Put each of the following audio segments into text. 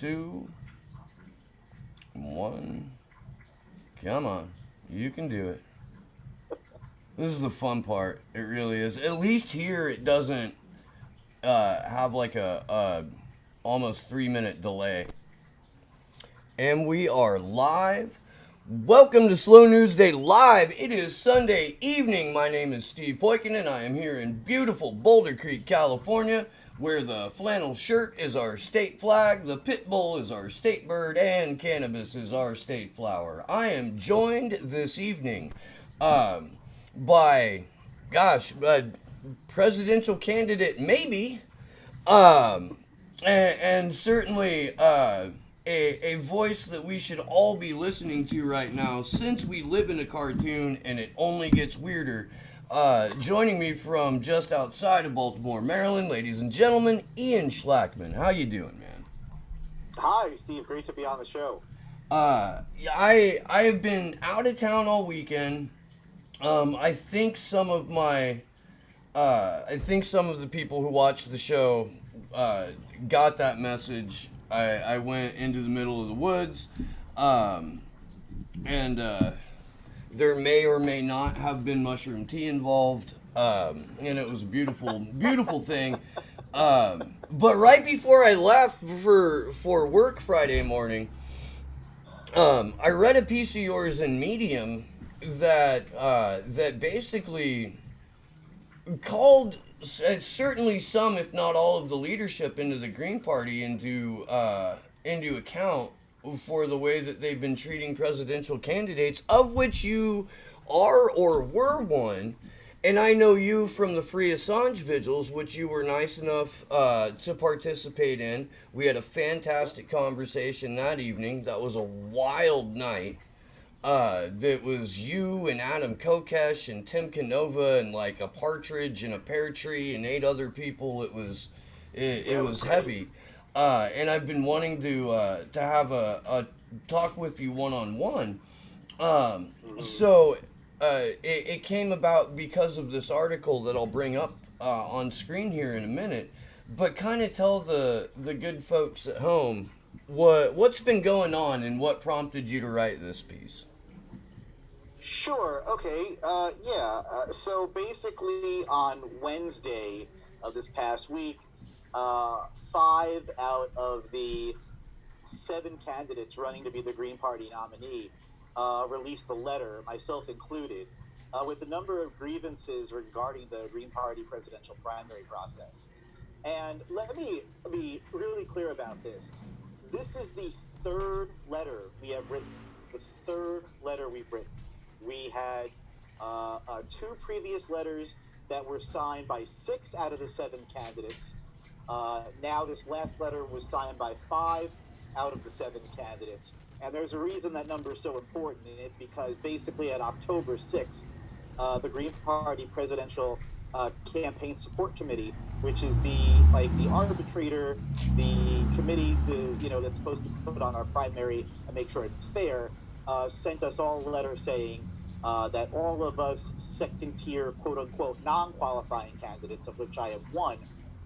2, 1. Come on. You can do it. This is the fun part. It really is. At least here it doesn't have like a almost 3 minute delay. And we are live. Welcome to Slow News Day Live. It is Sunday evening. My name is Steve Poikin, and I am here in beautiful Boulder Creek, California, where the flannel shirt is our state flag, the pit bull is our state bird, and cannabis is our state flower. I am joined this evening by, presidential candidate maybe, and certainly a voice that we should all be listening to right now, since we live in a cartoon and it only gets weirder. Joining me from just outside of Baltimore, Maryland, ladies and gentlemen, Ian Schlakman. How you doing, man? Hi, Steve. Great to be on the show. I have been out of town all weekend. I think some of the people who watched the show got that message. I went into the middle of the woods, and there may or may not have been mushroom tea involved, and it was a beautiful, beautiful thing. But right before I left for work Friday morning, I read a piece of yours in Medium that basically called certainly some, if not all, of the leadership into the Green Party into account for the way that they've been treating presidential candidates, of which you are or were one. And I know you from the Free Assange vigils, which you were nice enough to participate in. We had a fantastic conversation that evening. That was a wild night. That was you and Adam Kokesh and Tim Canova and like a partridge and a pear tree and 8 other people. It was heavy. And I've been wanting to have a talk with you one-on-one. So it came about because of this article that I'll bring up on screen here in a minute. But kind of tell the good folks at home what's been going on and what prompted you to write this piece. Sure. Okay. So basically, on Wednesday of this past week, 5 out of the 7 candidates running to be the Green Party nominee released a letter, myself included, with a number of grievances regarding the Green Party presidential primary process. And let me be really clear about this. This is the third letter we have written. The third letter we've written. We had 2 previous letters that were signed by 6 out of the 7 candidates. Now this last letter was signed by 5 out of the 7 candidates. And there's a reason that number is so important, and it's because basically on October 6th, the Green Party Presidential Campaign Support Committee, which is the arbitrator, the committee, that's supposed to put on our primary and make sure it's fair, sent us all a letter saying that all of us second-tier, quote-unquote, non-qualifying candidates, of which I am one,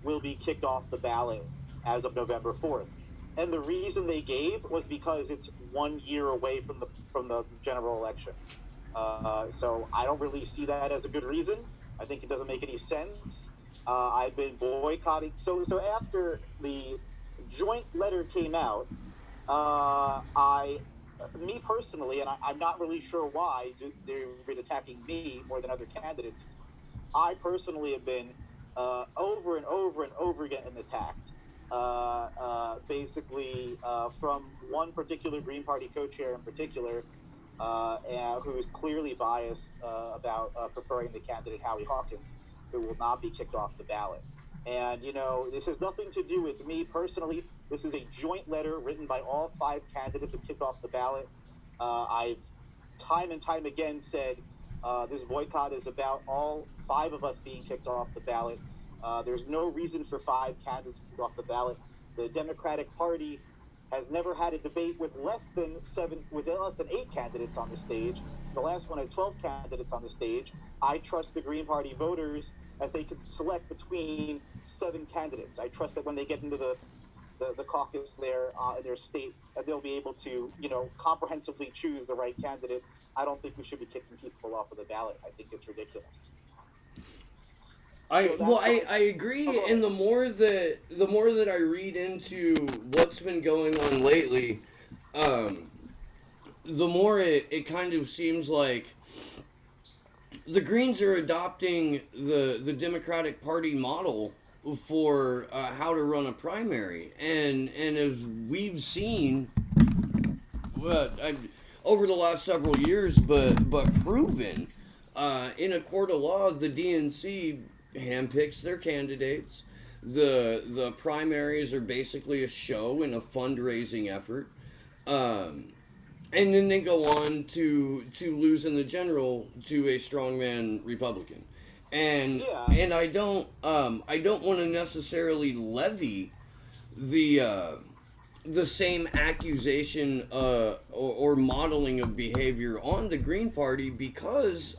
will be kicked off the ballot as of November 4th. And the reason they gave was because it's 1 year away from the general election. So I don't really see that as a good reason. I think it doesn't make any sense. I've been boycotting. So after the joint letter came out, me personally, and I'm not really sure why they've been attacking me more than other candidates. I personally have been over and over and over again attacked. Basically, from one particular Green Party co-chair in particular, who is clearly biased about preferring the candidate Howie Hawkins, who will not be kicked off the ballot. And, this has nothing to do with me personally. This is a joint letter written by all 5 candidates to kick off the ballot. I've time and time again said this boycott is about all 5 of us being kicked off the ballot. There's no reason for 5 candidates to kick off the ballot. The Democratic Party has never had a debate with less than 8 candidates on the stage. The last one had 12 candidates on the stage. I trust the Green Party voters that they can select between 7 candidates. I trust that when they get into the the caucus there in their state, that they'll be able to, comprehensively choose the right candidate. I don't think we should be kicking people off of the ballot. I think it's ridiculous. So that's my. I Oh, agree, go and ahead. the more that I read into what's been going on lately, um, the more it kind of seems like the Greens are adopting the Democratic Party model for how to run a primary, and as we've seen, I, over the last several years, but proven in a court of law, the DNC handpicks their candidates. The primaries are basically a show and a fundraising effort. Um, and then they go on to lose in the general to a strongman Republican, Yeah. and I don't want to necessarily levy the the same accusation or modeling of behavior on the Green Party because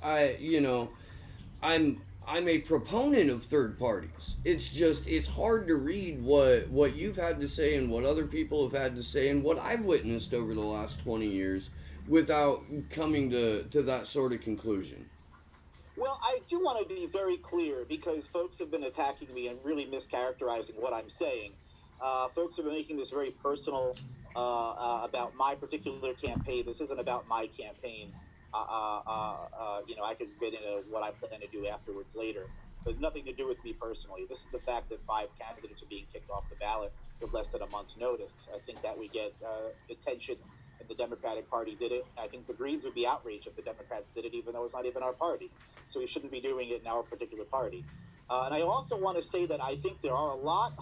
I'm a proponent of third parties. It's just it's hard to read what you've had to say and what other people have had to say and what I've witnessed over the last 20 years without coming to that sort of conclusion. Well, I do want to be very clear because folks have been attacking me and really mischaracterizing what I'm saying. Folks have been making this very personal about my particular campaign. This isn't about my campaign. I could get into what I plan to do afterwards later, but nothing to do with me personally. This is the fact that 5 candidates are being kicked off the ballot with less than a month's notice. I think that we get attention if the Democratic Party did it. I think the Greens would be outraged if the Democrats did it, even though it's not even our party. So we shouldn't be doing it in our particular party. And I also want to say that I think there are a lot.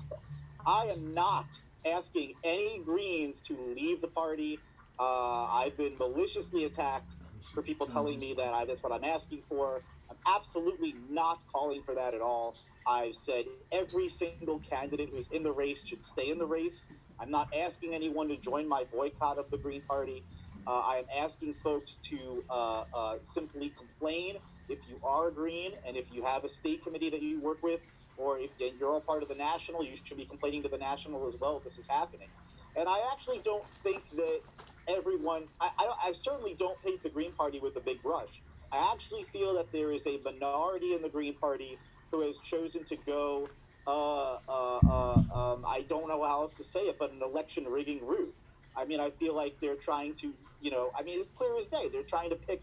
I am not asking any Greens to leave the party. I've been maliciously attacked for people telling me that that's what I'm asking for. I'm absolutely not calling for that at all. I've said every single candidate who's in the race should stay in the race. I'm not asking anyone to join my boycott of the Green Party. I am asking folks to simply complain if you are a Green and if you have a state committee that you work with, or if you're all part of the national, you should be complaining to the national as well if this is happening. And I actually don't think that everyone. I certainly don't paint the Green Party with a big brush. I actually feel that there is a minority in the Green Party who has chosen to go. I don't know how else to say it, but an election rigging route. I mean, I feel like they're trying to, I mean, it's clear as day. They're trying to pick,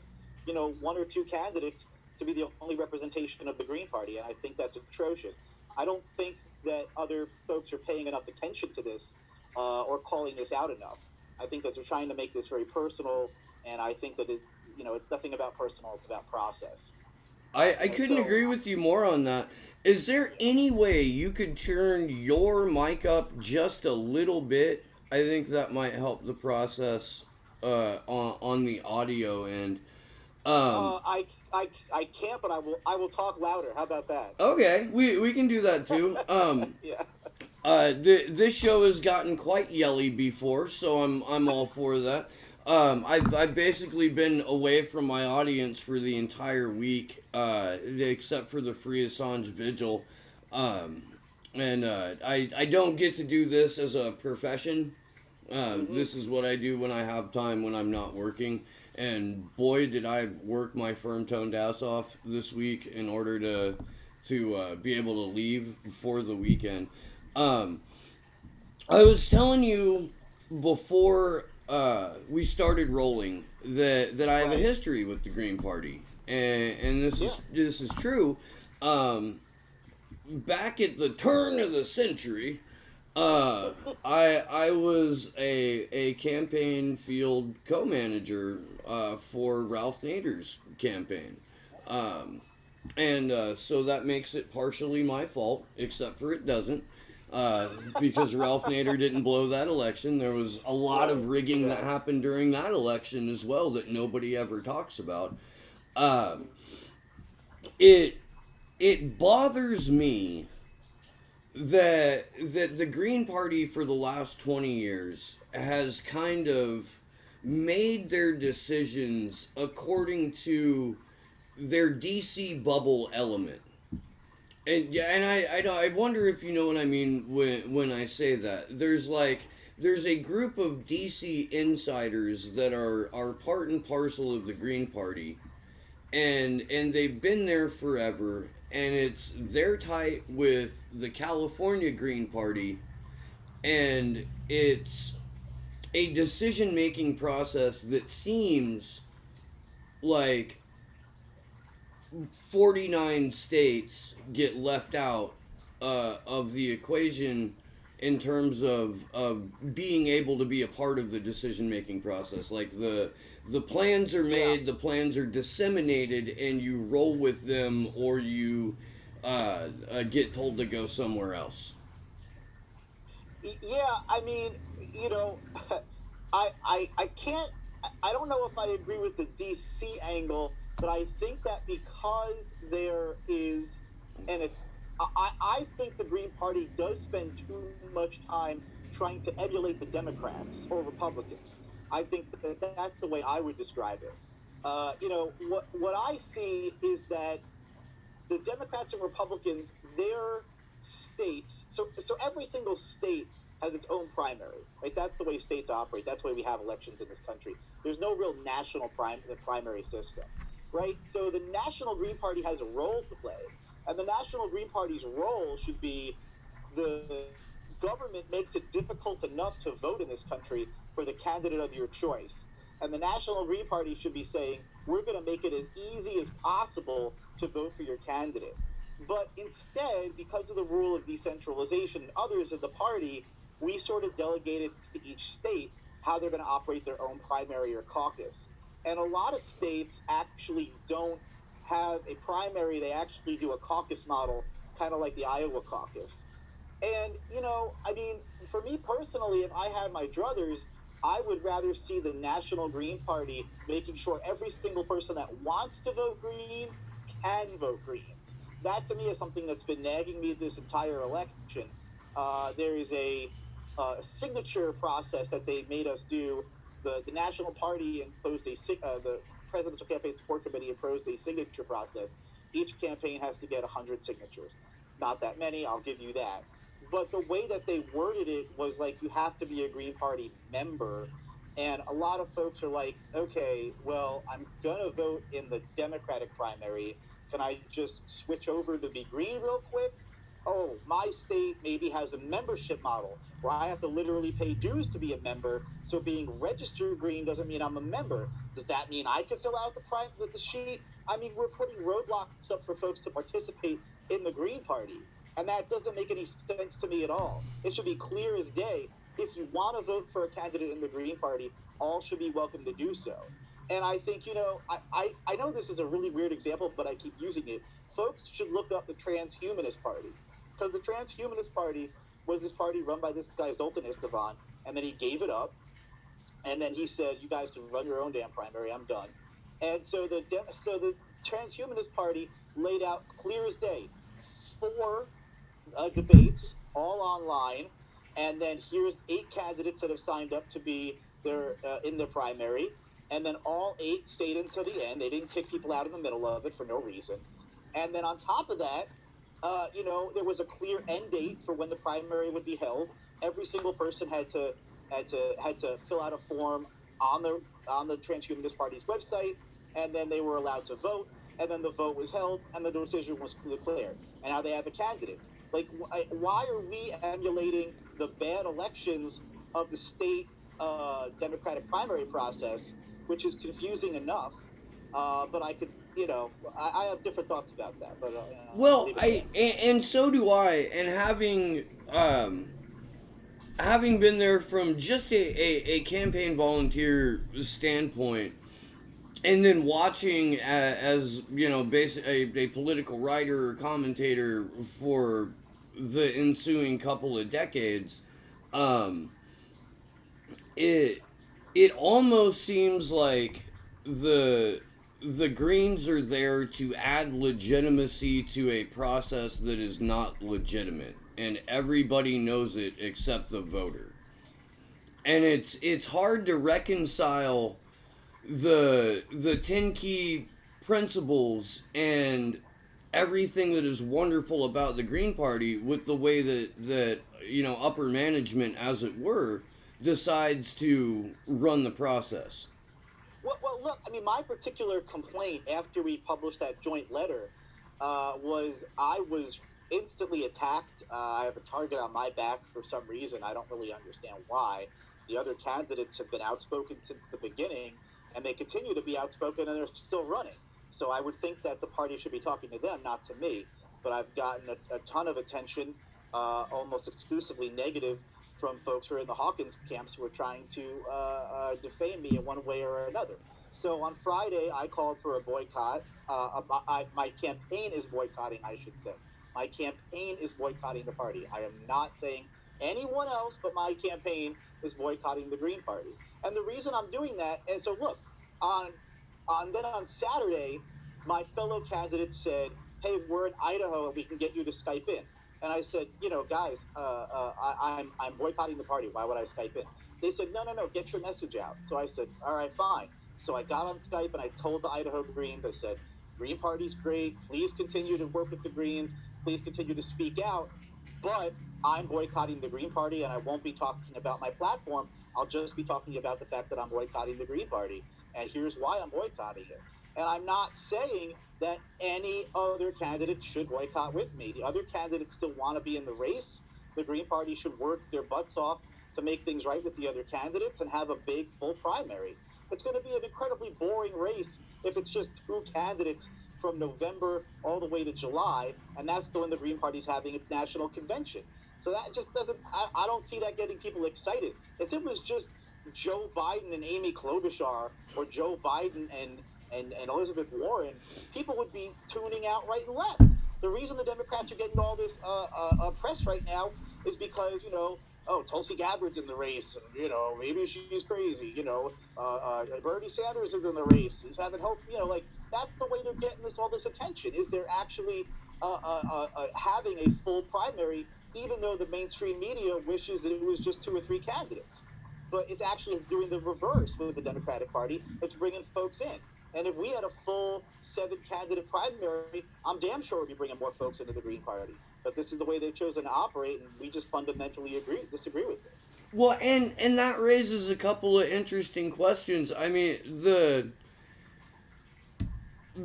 one or two candidates to be the only representation of the Green Party, and I think that's atrocious. I don't think that other folks are paying enough attention to this or calling this out enough. I think that they're trying to make this very personal, and I think that it's nothing about personal; it's about process. I couldn't So, agree with you more on that. Is there yeah. any way you could turn your mic up just a little bit? I think that might help the process on the audio end. Um, I can't, but I will talk louder. How about that? okay, we can do that too. Yeah. This show has gotten quite yelly before, so I'm all for that. I've basically been away from my audience for the entire week, except for the Free Assange Vigil, um, and I don't get to do this as a profession. Hmm. This is what I do when I have time when I'm not working. And boy, did I work my firm toned ass off this week in order to be able to leave for the weekend. Um, I was telling you before we started rolling that I have a Right. history with the Green Party, and Yeah. this is true. Um, Back at the turn of the century, I was a campaign field co-manager for Ralph Nader's campaign, um, and so that makes it partially my fault, except for it doesn't. Because Ralph Nader didn't blow that election. There was a lot Right. of rigging that Yeah. happened during that election as well that nobody ever talks about. Um, it it bothers me that the Green Party for the last 20 years has kind of made their decisions according to their DC bubble element. And yeah, and I wonder if you know what I mean when I say that. There's a group of DC insiders that are part and parcel of the Green Party, and they've been there forever, and they're tight with the California Green Party, and it's a decision making process that seems like 49 states get left out of the equation in terms of being able to be a part of the decision making process. Like the plans are Yeah. made, the plans are disseminated, and you roll with them, or you get told to go somewhere else. Yeah, I mean, you know, I can't. I don't know if I agree with the DC angle, but I think that because there is an, I think the Green Party does spend too much time trying to emulate the Democrats or Republicans. I think that that's the way I would describe it. What I see is that the Democrats and Republicans, their states, so every single state has its own primary, right? That's the way states operate. That's why we have elections in this country. There's no real national primary system, right? So the National Green Party has a role to play, and the National Green Party's role should be the government makes it difficult enough to vote in this country for the candidate of your choice. And the National Green Party should be saying, we're going to make it as easy as possible to vote for your candidate. But instead, because of the rule of decentralization and others in the party, we sort of delegate it to each state how they're going to operate their own primary or caucus. And a lot of states actually don't have a primary, they actually do a caucus model, kind of like the Iowa caucus. And, I mean, for me personally, if I had my druthers, I would rather see the National Green Party making sure every single person that wants to vote green can vote green. That to me is something that's been nagging me this entire election. There is a signature process that they made us do. The National Party imposed the Presidential Campaign Support Committee imposed a signature process. Each campaign has to get 100 signatures. It's not that many, I'll give you that, but the way that they worded it was like you have to be a Green Party member. And a lot of folks are like, okay, well, I'm going to vote in the Democratic primary. Can I just switch over to be green real quick? Oh, my state maybe has a membership model where I have to literally pay dues to be a member. So being registered green doesn't mean I'm a member. Does that mean I can fill out the sheet? I mean, we're putting roadblocks up for folks to participate in the Green Party. And that doesn't make any sense to me at all. It should be clear as day. If you want to vote for a candidate in the Green Party, all should be welcome to do so. And I think, I know this is a really weird example, but I keep using it. Folks should look up the Transhumanist Party. Because the Transhumanist Party was this party run by this guy, Zoltan Istvan, and then he gave it up. And then he said, you guys can run your own damn primary. I'm done. And so the Transhumanist Party laid out clear as day four debates, all online, and then here's 8 candidates that have signed up to be their in their primary, and then all 8 stayed until the end. They didn't kick people out in the middle of it for no reason. And then on top of that, there was a clear end date for when the primary would be held. Every single person had to fill out a form on the Transhumanist Party's website, and then they were allowed to vote. And then the vote was held, and the decision was declared. And now they have a candidate. Like, why are we emulating the bad elections of the state Democratic primary process, which is confusing enough? But I could, I have different thoughts about that. But I'll Well, leave it there. and so do I, and having been there from just a campaign volunteer standpoint, and then watching as basically a political writer or commentator for the ensuing couple of decades, um, it it almost seems like the the Greens are there to add legitimacy to a process that is not legitimate, and everybody knows it except the voter. And it's hard to reconcile the 10 key principles and everything that is wonderful about the Green Party with the way that upper management, as it were, decides to run the process. Well, look, I mean, my particular complaint after we published that joint letter was I was instantly attacked. I have a target on my back for some reason. I don't really understand why. The other candidates have been outspoken since the beginning, and they continue to be outspoken, and they're still running. So I would think that the party should be talking to them, not to me. But I've gotten a ton of attention, almost exclusively negative, from folks who are in the Hawkins camps who are trying to defame me in one way or another. So on Friday, I called for a boycott. My campaign is boycotting, I should say. My campaign is boycotting the party. I am not saying anyone else, but my campaign is boycotting the Green Party. And the reason I'm doing that, and so look, on on Saturday, my fellow candidates said, "Hey, we're in Idaho and we can get you to Skype in." And I said, guys, I'm boycotting the party. Why would I Skype in? They said, no, no, no, get your message out. So I said, all right, fine. So I got on Skype and I told the Idaho Greens, I said, Green Party's great. Please continue to work with the Greens. Please continue to speak out. But I'm boycotting the Green Party and I won't be talking about my platform. I'll just be talking about the fact that I'm boycotting the Green Party. And here's why I'm boycotting it. And I'm not saying that any other candidate should boycott with me. The other candidates still want to be in the race. The Green Party should work their butts off to make things right with the other candidates and have a big full primary. It's going to be an incredibly boring race if it's just two candidates from November all the way to July, and that's the when the Green Party's having its national convention. So that just doesn't, I don't see that getting people excited. If it was just Joe Biden and Amy Klobuchar, or Joe Biden and Elizabeth Warren, people would be tuning out right and left. The reason the Democrats are getting all this press right now is because, oh, Tulsi Gabbard's in the race, and, maybe she's crazy, Bernie Sanders is in the race, he's having health, like, that's the way they're getting all this attention, is they're actually having a full primary, even though the mainstream media wishes that it was just two or three candidates. But it's actually doing the reverse with the Democratic Party. It's bringing folks in. And if we had a full 7-candidate primary, I'm damn sure we'd be bringing more folks into the Green Party. But this is the way they've chosen to operate, and we just fundamentally disagree with it. Well, and that raises a couple of interesting questions. I mean, the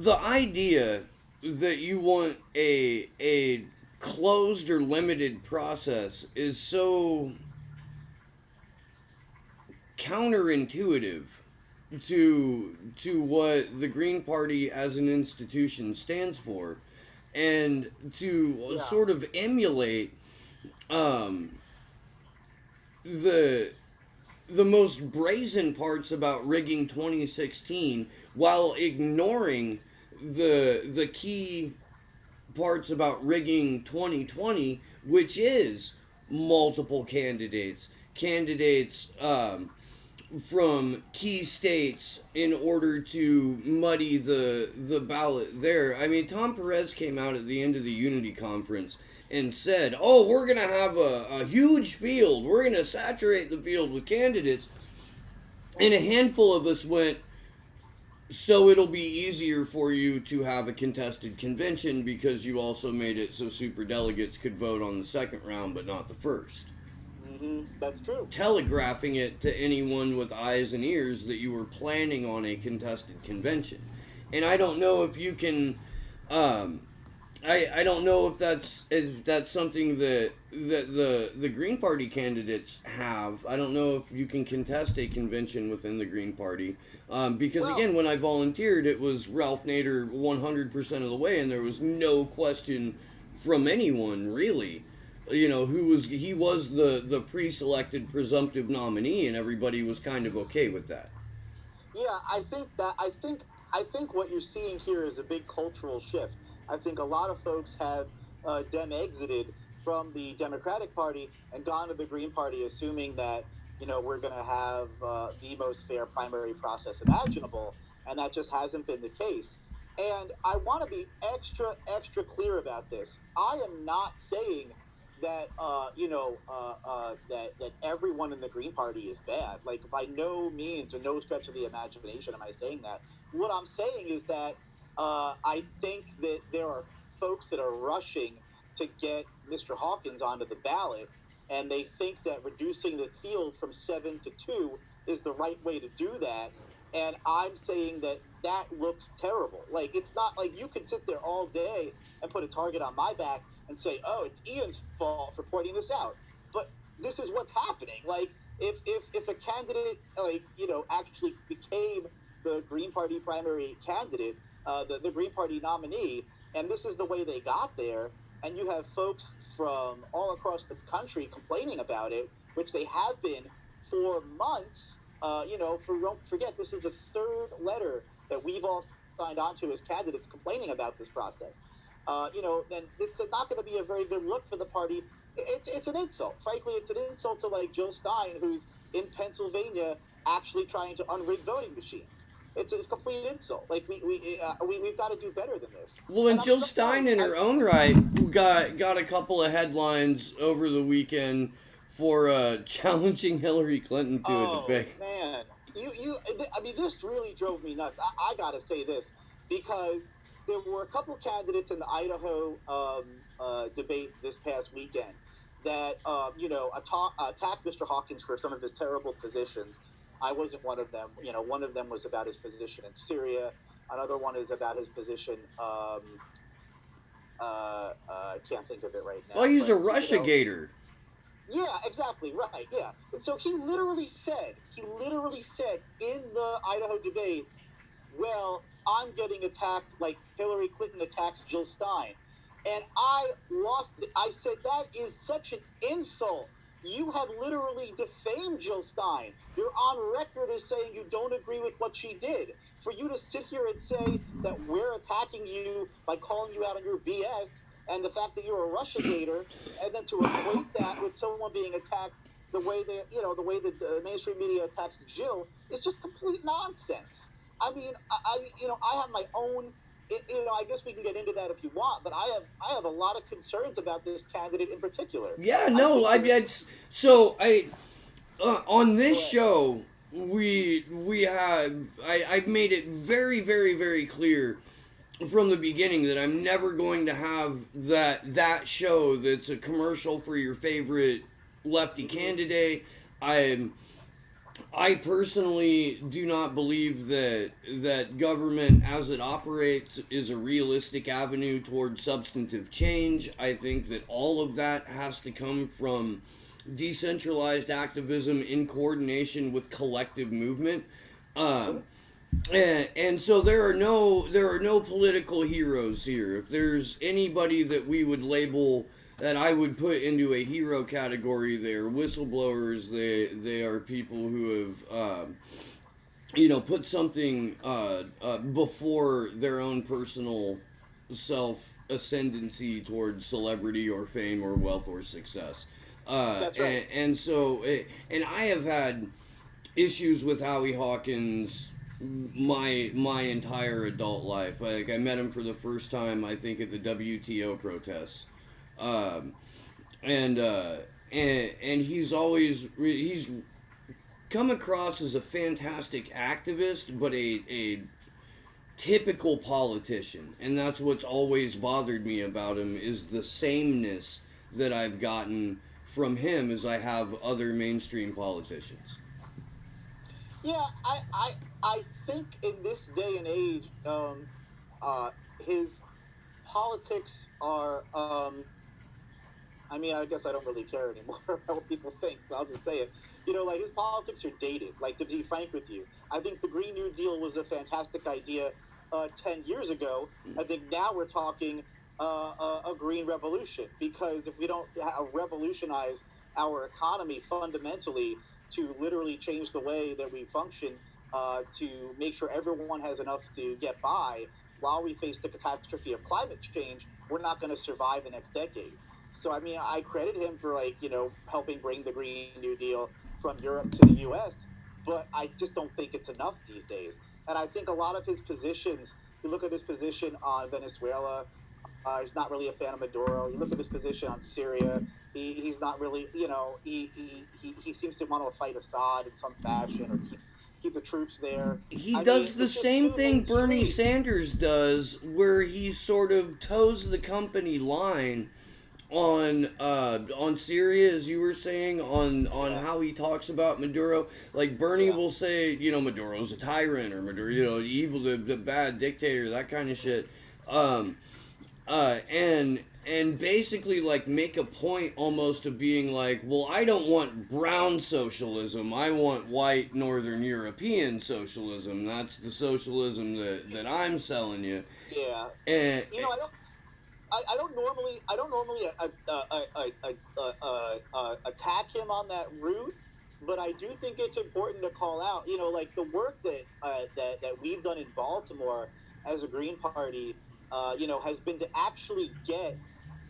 idea that you want a closed or limited process is so counterintuitive to what the Green Party as an institution stands for, and to sort of emulate the most brazen parts about rigging 2016 while ignoring the key parts about rigging 2020, which is multiple candidates from key states in order to muddy the ballot there. I mean, Tom Perez came out at the end of the Unity Conference and said, oh, we're going to have a huge field. We're going to saturate the field with candidates. And a handful of us went, so it'll be easier for you to have a contested convention because you also made it so superdelegates could vote on the second round but not the first. That's true. Telegraphing it to anyone with eyes and ears that you were planning on a contested convention. And I don't know if you can... I don't know if that's something that the Green Party candidates have. I don't know if you can contest a convention within the Green Party. Because, again, when I volunteered, it was Ralph Nader 100% of the way, and there was no question from anyone, really. He was the pre-selected presumptive nominee, and everybody was kind of okay with that. Yeah, I think what you're seeing here is a big cultural shift. I think a lot of folks have exited from the Democratic Party and gone to the Green Party, assuming that we're going to have the most fair primary process imaginable, and that just hasn't been the case. And I want to be extra clear about this. I am not saying that that everyone in the Green Party is bad. Like, by no means or no stretch of the imagination am I saying that. What I'm saying is that I think that there are folks that are rushing to get Mr. Hawkins onto the ballot, and they think that reducing the field from 7 to 2 is the right way to do that. And I'm saying that that looks terrible. Like, it's not like you could sit there all day and put a target on my back and say, "Oh, it's Ian's fault for pointing this out." But this is what's happening. Like, if a candidate, like, actually became the Green Party primary candidate, the Green Party nominee, and this is the way they got there, and you have folks from all across the country complaining about it, which they have been for months. Don't forget, this is the third letter that we've all signed on to as candidates complaining about this process. Then it's not going to be a very good look for the party. It's an insult. Frankly, it's an insult to, like, Jill Stein, who's in Pennsylvania actually trying to unrig voting machines. It's a complete insult. Like, we've got to do better than this. Well, and Jill Stein, in her own right, got a couple of headlines over the weekend for challenging Hillary Clinton to a debate. Oh man, I mean, this really drove me nuts. I gotta say this, because there were a couple of candidates in the Idaho debate this past weekend that attacked Mr. Hawkins for some of his terrible positions. I wasn't one of them. One of them was about his position in Syria. Another one is about his position. I can't think of it right now. Well, he's a Russia-gator. Yeah, exactly, right, yeah. And so he literally said in the Idaho debate, "Well, I'm getting attacked like Hillary Clinton attacks Jill Stein." And I lost it. I said, that is such an insult. You have literally defamed Jill Stein. You're on record as saying you don't agree with what she did. For you to sit here and say that we're attacking you by calling you out on your BS and the fact that you're a Russia-gator, and then to equate that with someone being attacked the way that the mainstream media attacks Jill, is just complete nonsense. I mean, I have my own. I guess we can get into that if you want, but I have a lot of concerns about this candidate in particular. Yeah, no, on this show I've made it very, very, very clear from the beginning that I'm never going to have that show that's a commercial for your favorite lefty candidate. I personally do not believe that government as it operates is a realistic avenue toward substantive change. I think that all of that has to come from decentralized activism in coordination with collective movement. And so there are no political heroes here. If there's anybody that we would label, that I would put into a hero category, they are whistleblowers. They are people who have put something before their own personal self ascendancy towards celebrity or fame or wealth or success. That's right. And I have had issues with Howie Hawkins my entire adult life. Like, I met him for the first time, I think, at the WTO protests. And he's come across as a fantastic activist, but a typical politician. And that's what's always bothered me about him, is the sameness that I've gotten from him as I have other mainstream politicians. Yeah, I think in this day and age, his politics are, I guess I don't really care anymore about what people think, so I'll just say it. Like, his politics are dated. Like, to be frank with you, I think the Green New Deal was a fantastic idea 10 years ago. I think now we're talking a green revolution, because if we don't revolutionize our economy fundamentally to literally change the way that we function, to make sure everyone has enough to get by while we face the catastrophe of climate change, we're not going to survive the next decade. So, I credit him for, helping bring the Green New Deal from Europe to the U.S., but I just don't think it's enough these days. And I think a lot of his positions, you look at his position on Venezuela, he's not really a fan of Maduro. You look at his position on Syria, he's not really, he seems to want to fight Assad in some fashion, or keep the troops there. He I mean, does the it's just same too thing Bernie mainstream. Sanders does, where he sort of toes the company line on Syria, as you were saying, on Yeah, how he talks about Maduro. Like Bernie yeah, will say, you know, Maduro's a tyrant, or Maduro, you know, evil, the bad dictator, that kind of shit. Um, and basically like make a point almost of being like, well, I don't want brown socialism. I want white Northern European socialism. That's the socialism that I'm selling you. yeah. And You know, I don't normally attack him on that route, but I do think it's important to call out. You know, like the work that we've done in Baltimore as a Green Party, you know, has been to actually get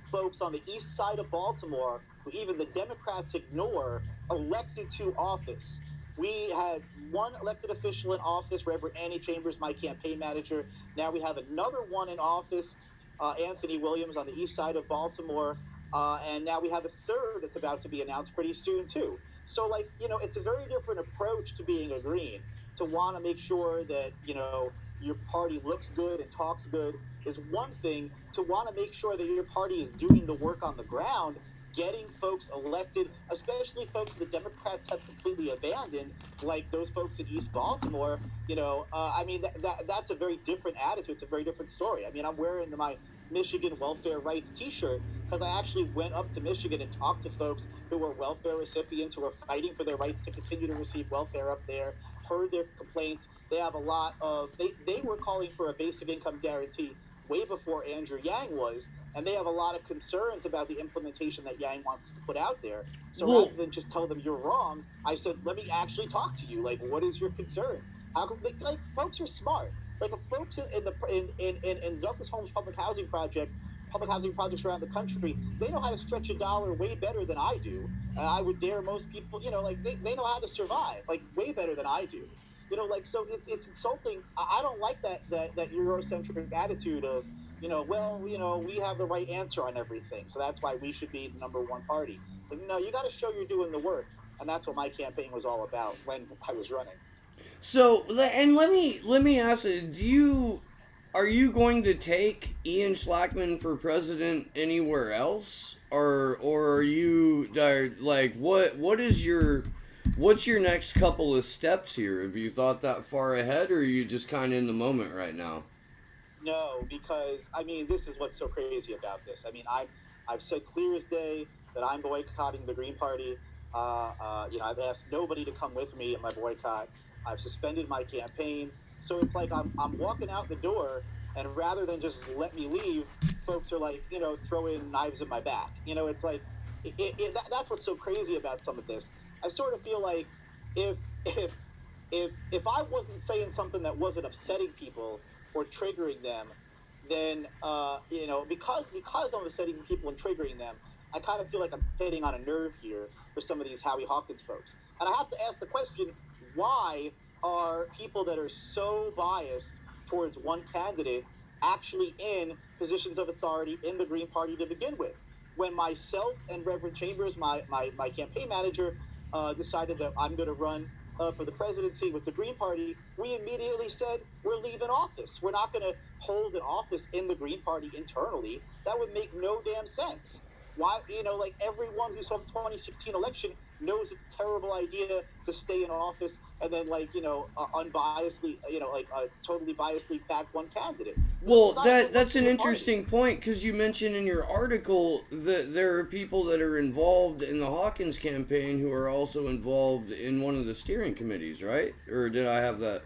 folks on the east side of Baltimore, who even the Democrats ignore, elected to office. We had one elected official in office, Reverend Annie Chambers, my campaign manager. Now we have another one in office, Anthony Williams, on the east side of Baltimore. And now we have a third that's about to be announced pretty soon, too. So, like, you know, it's a very different approach to being a Green, to want to make sure that, you know, your party looks good and talks good is one thing, to want to make sure that your party is doing the work on the ground, getting folks elected, especially folks the Democrats have completely abandoned, like those folks in East Baltimore. You know, I mean, that's a very different attitude. It's a very different story. I mean, I'm wearing my Michigan welfare rights T-shirt because I actually went up to Michigan and talked to folks who were welfare recipients who were fighting for their rights to continue to receive welfare up there. Heard their complaints. They have a lot of they were calling for a basic income guarantee way before Andrew Yang was, and they have a lot of concerns about the implementation that Yang wants to put out there. So well, rather than just tell them you're wrong, I said, let me actually talk to you. Like, what is your concerns? How come, like folks are smart. Like, if folks in the in Douglas Holmes public housing projects around the country, they know how to stretch a dollar way better than I do. And I would dare most people, you know, like they know how to survive, like way better than I do. You know, like, so it's insulting. I don't like that Eurocentric attitude of, you know, well, you know, we have the right answer on everything, so that's why we should be the number one party. Like, no, you got to show you're doing the work, and that's what my campaign was all about when I was running. so and let me ask you, do you are you going to take Ian Schlakman for president anywhere else, or are you like what is your what's your next couple of steps here? Have you thought that far ahead, or are you just kind of in the moment right now? No, because I mean, this is what's so crazy about this. I mean, I've said clear as day that I'm boycotting the Green Party. You know, I've asked nobody to come with me in my boycott. I've suspended my campaign. So it's like I'm walking out the door, and rather than just let me leave, folks are like, you know, throwing knives in my back. You know, it's like that's what's so crazy about some of this. I sort of feel like if if if I wasn't saying something that wasn't upsetting people or triggering them, then you know, because I'm upsetting people and triggering them, I kind of feel like I'm hitting on a nerve here for some of these Howie Hawkins folks. And I have to ask the question: why are people that are so biased towards one candidate actually in positions of authority in the Green Party to begin with? When myself and Reverend Chambers, my campaign manager, decided that I'm going to run for the presidency with the Green Party, we immediately said we're leaving office. We're not going to hold an office in the Green Party internally. That would make no damn sense. Why, you know, like everyone who saw the 2016 election knows it's a terrible idea to stay in office and then, like, you know, unbiasedly, you know, like totally biasedly back one candidate. This Well, is not a good look that's for an your party. interesting point because you mentioned in your article that there are people that are involved in the Hawkins campaign who are also involved in one of the steering committees, right? Or did I have that?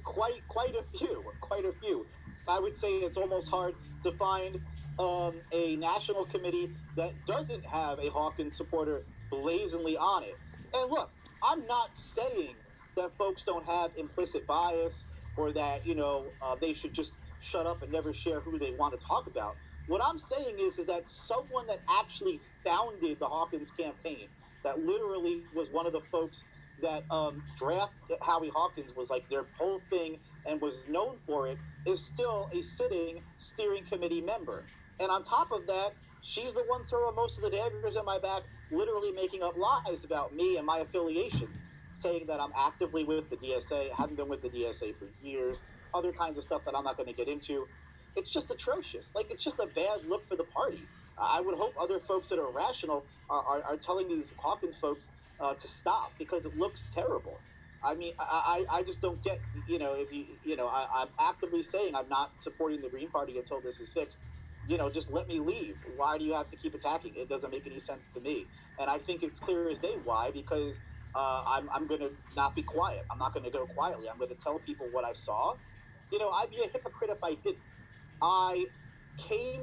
Quite a few, quite a few. I would say it's almost hard to find a national committee that doesn't have a Hawkins supporter blazingly on it. And look, I'm not saying that folks don't have implicit bias or that, you know, they should just shut up and never share who they want to talk about. What I'm saying is that someone that actually founded the Hawkins campaign, that literally was one of the folks that drafted Howie Hawkins, was like their whole thing and was known for it, is still a sitting steering committee member. And on top of that, she's the one throwing most of the daggers in my back, literally making up lies about me and my affiliations. saying that I'm actively with the DSA, haven't been with the DSA for years, other kinds of stuff that I'm not going to get into. It's just atrocious. Like, it's just a bad look for the party. I would hope other folks that are rational are telling these Hawkins folks to stop, because it looks terrible. I mean, I just don't get, if I'm actively saying I'm not supporting the Green Party until this is fixed. Just let me leave. Why do you have to keep attacking? It doesn't make any sense to me. And I think it's clear as day why, because I'm going to not be quiet. I'm not going to go quietly. I'm going to tell people what I saw. I'd be a hypocrite if I didn't. I came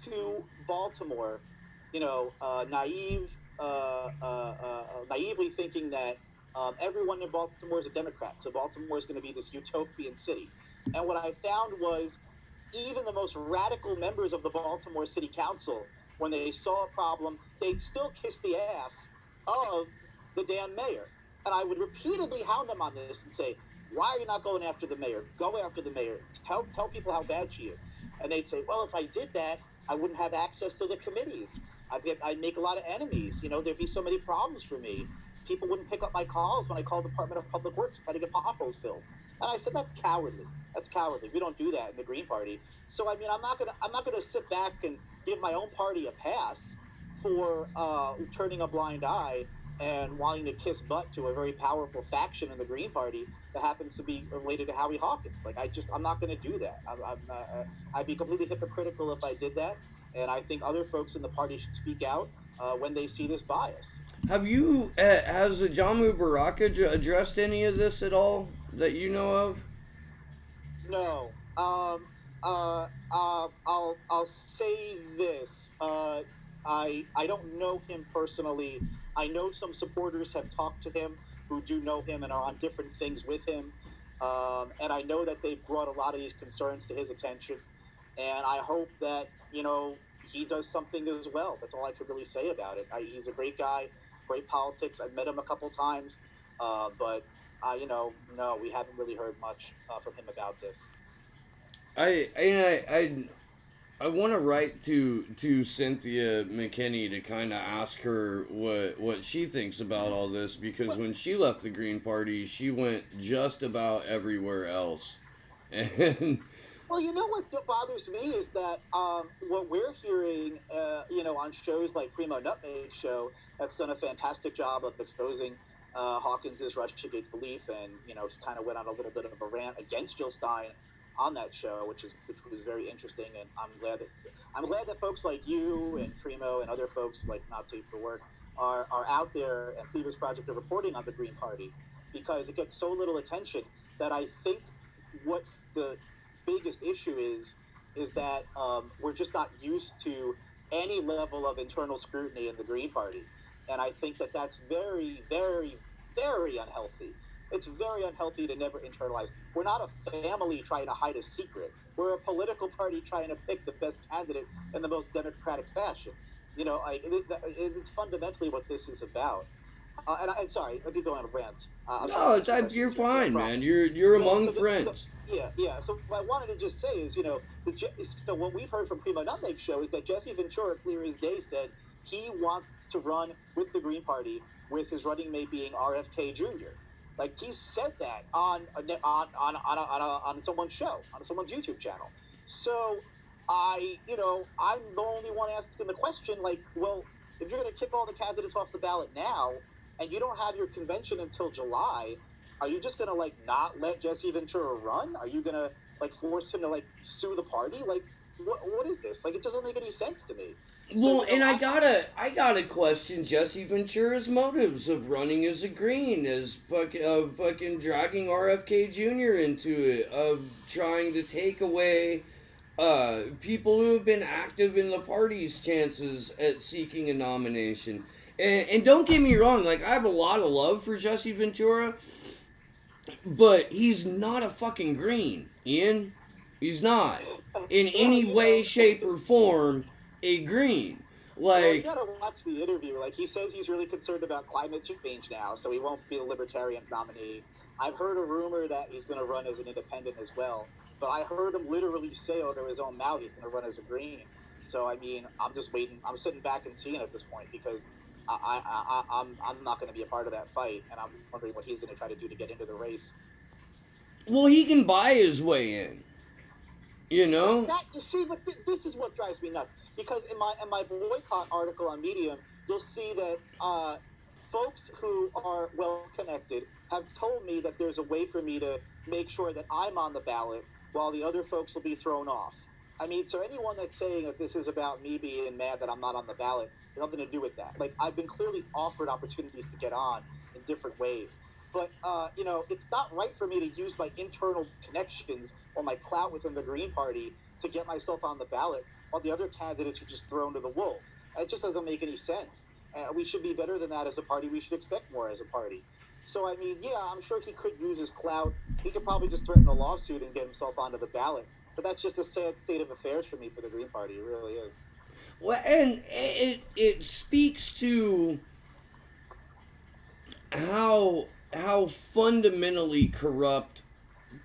to Baltimore, naively thinking that everyone in Baltimore is a Democrat, so Baltimore is going to be this utopian city. And what I found was even the most radical members of the Baltimore City Council, when they saw a problem, they'd still kiss the ass of the damn mayor. And I would repeatedly hound them on this and say, why are you not going after the mayor? Go after the mayor. Tell people how bad she is. And they'd say, well, if I did that, I wouldn't have access to the committees. I'd make a lot of enemies. There'd be so many problems for me. People wouldn't pick up my calls when I called the Department of Public Works to try to get potholes filled. And I said, that's cowardly. That's cowardly. We don't do that in the Green Party. So I mean, I'm not gonna sit back and give my own party a pass for turning a blind eye and wanting to kiss butt to a very powerful faction in the Green Party that happens to be related to Howie Hawkins. Like, I'm not going to do that. I'd be completely hypocritical if I did that. And I think other folks in the party should speak out when they see this bias. Has Jamu Baraka addressed any of this at all that you know of? No. I'll say this. I don't know him personally. I know some supporters have talked to him who do know him and are on different things with him. And I know that they've brought a lot of these concerns to his attention. And I hope that, he does something as well. That's all I could really say about it. He's a great guy, great politics. I've met him a couple times, but no, we haven't really heard much from him about this. I want to write to Cynthia McKinney to kind of ask her what she thinks about all this, because when she left the Green Party, she went just about everywhere else, and Well, what bothers me is that what we're hearing, on shows like Primo Nutmeg Show, that's done a fantastic job of exposing Hawkins's Russiagate belief, and he kind of went on a little bit of a rant against Jill Stein on that show, which was very interesting, and I'm glad that folks like you and Primo and other folks like Not Safe for Work are out there, and Cleaver's Project are reporting on the Green Party, because it gets so little attention that I think what the biggest issue is that we're just not used to any level of internal scrutiny in the Green Party, and I think that that's very, very, very unhealthy. It's very unhealthy to never internalize. We're not a family trying to hide a secret. We're a political party trying to pick the best candidate in the most democratic fashion. It's fundamentally what this is about. And sorry, I could go on rants. I'm trying to no, answer your you're question, I fine, man. promise. You're Yeah. among friends. Yeah. So what I wanted to just say is, so what we've heard from Primo Nutmeg Show is that Jesse Ventura, clear as day, said he wants to run with the Green Party, with his running mate being RFK Jr. Like, he said that on someone's show, on someone's YouTube channel. So I'm the only one asking the question. Like, well, if you're going to kick all the candidates off the ballot now, and you don't have your convention until July, are you just gonna like not let Jesse Ventura run? Are you gonna like force him to like sue the party? Like, what is this? Like, it doesn't make any sense to me. So Well, and I gotta question Jesse Ventura's motives of running as a green, as fucking dragging RFK Jr. into it, of trying to take away people who have been active in the party's chances at seeking a nomination. And don't get me wrong, like, I have a lot of love for Jesse Ventura, but he's not a fucking green, Ian. He's not in well, any way, shape, or form a green. well, you Like, gotta watch the interview. Like, he says he's really concerned about climate change now, so he won't be the Libertarians nominee. I've heard a rumor that he's going to run as an independent as well, but I heard him literally say out of his own mouth he's going to run as a green. So I mean, I'm just waiting. I'm sitting back and seeing at this point, because I'm not going to be a part of that fight, and I'm wondering what he's going to try to do to get into the race. Well, he can buy his way in, you know? That you see, but this is what drives me nuts. Because in my boycott article on Medium, you'll see that folks who are well connected have told me that there's a way for me to make sure that I'm on the ballot while the other folks will be thrown off. I mean, so anyone that's saying that this is about me being mad that I'm not on the ballot, has nothing to do with that. Like, I've been clearly offered opportunities to get on in different ways. But it's not right for me to use my internal connections or my clout within the Green Party to get myself on the ballot, while the other candidates are just thrown to the wolves. It just doesn't make any sense. We should be better than that as a party. We should expect more as a party. So I mean, yeah, I'm sure he could use his clout. He could probably just threaten a lawsuit and get himself onto the ballot. But that's just a sad state of affairs for me for the Green Party. It really is. Well, and it speaks to how fundamentally corrupt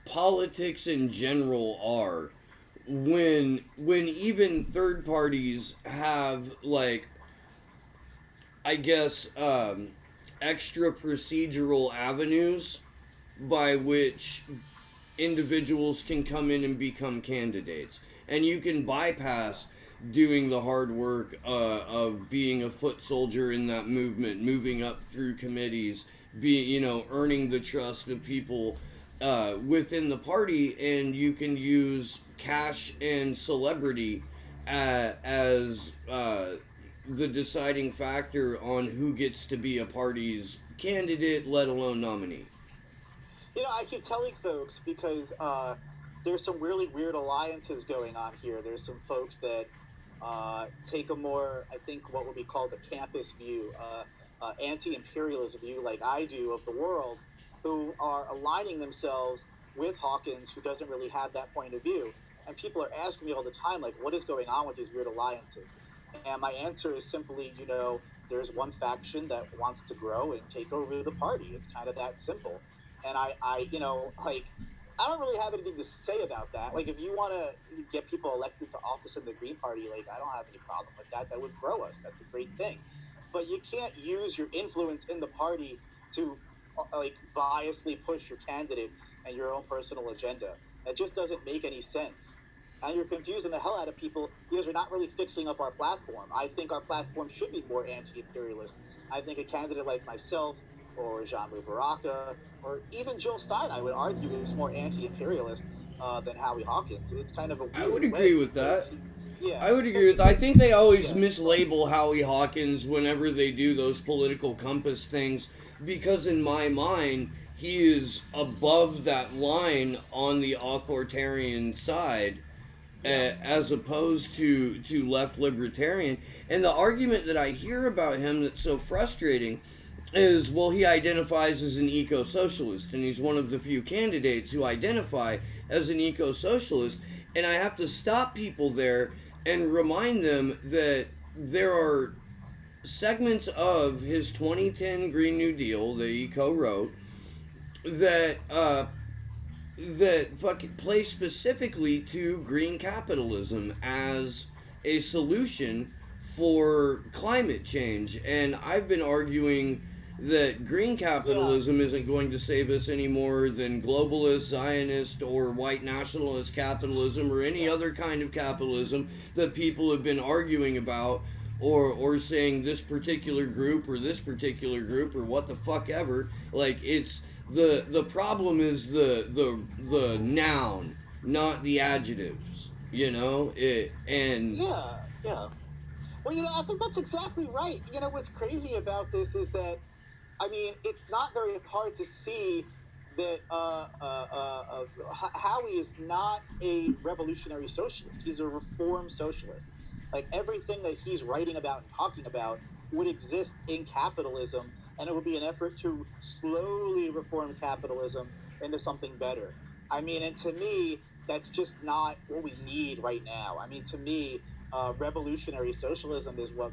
politics in general are when even third parties have, like, I guess, extra procedural avenues by which individuals can come in and become candidates, and you can bypass doing the hard work of being a foot soldier in that movement, moving up through committees, being, earning the trust of people within the party, and you can use cash and celebrity as the deciding factor on who gets to be a party's candidate, let alone nominee. I keep telling folks because there's some really weird alliances going on here. There's some folks that take a more, I think, what would be called a campus view, anti-imperialist view, like I do, of the world, who are aligning themselves with Hawkins, who doesn't really have that point of view. And people are asking me all the time, like, what is going on with these weird alliances? And my answer is simply, there's one faction that wants to grow and take over the party. It's kind of that simple. And like, I don't really have anything to say about that. Like, if you want to get people elected to office in the Green Party, like, I don't have any problem with that. That would grow us. That's a great thing. But you can't use your influence in the party to like biasly push your candidate and your own personal agenda. That just doesn't make any sense. And you're confusing the hell out of people because you're not really fixing up our platform. I think our platform should be more anti-imperialist. I think a candidate like myself or Jean-Louis Baraka or even Jill Stein, I would argue, is more anti-imperialist than Howie Hawkins. It's kind of a I would weird agree way with that. yeah, I would agree because with that. I think they always yeah, mislabel Howie Hawkins whenever they do those political compass things, because in my mind, he is above that line on the authoritarian side, yeah, as opposed to left libertarian. And the argument that I hear about him that's so frustrating is, well, he identifies as an eco-socialist, and he's one of the few candidates who identify as an eco-socialist. And I have to stop people there and remind them that there are segments of his 2010 Green New Deal that he co-wrote that that fucking play specifically to green capitalism as a solution for climate change. And I've been arguing that green yeah. capitalism isn't going to save us any more than globalist, Zionist, or white nationalist capitalism, or any Yeah. other kind of capitalism that people have been arguing about, or saying this particular group or this particular group or what the fuck ever. Like, it's the problem is the noun, not the adjectives. And Yeah, yeah. Well, I think that's exactly right. What's crazy about this is that, I mean, it's not very hard to see that Howie is not a revolutionary socialist. He's a reform socialist. Like, everything that he's writing about and talking about would exist in capitalism, and it would be an effort to slowly reform capitalism into something better. I mean, and to me, that's just not what we need right now. I mean, to me, revolutionary socialism is what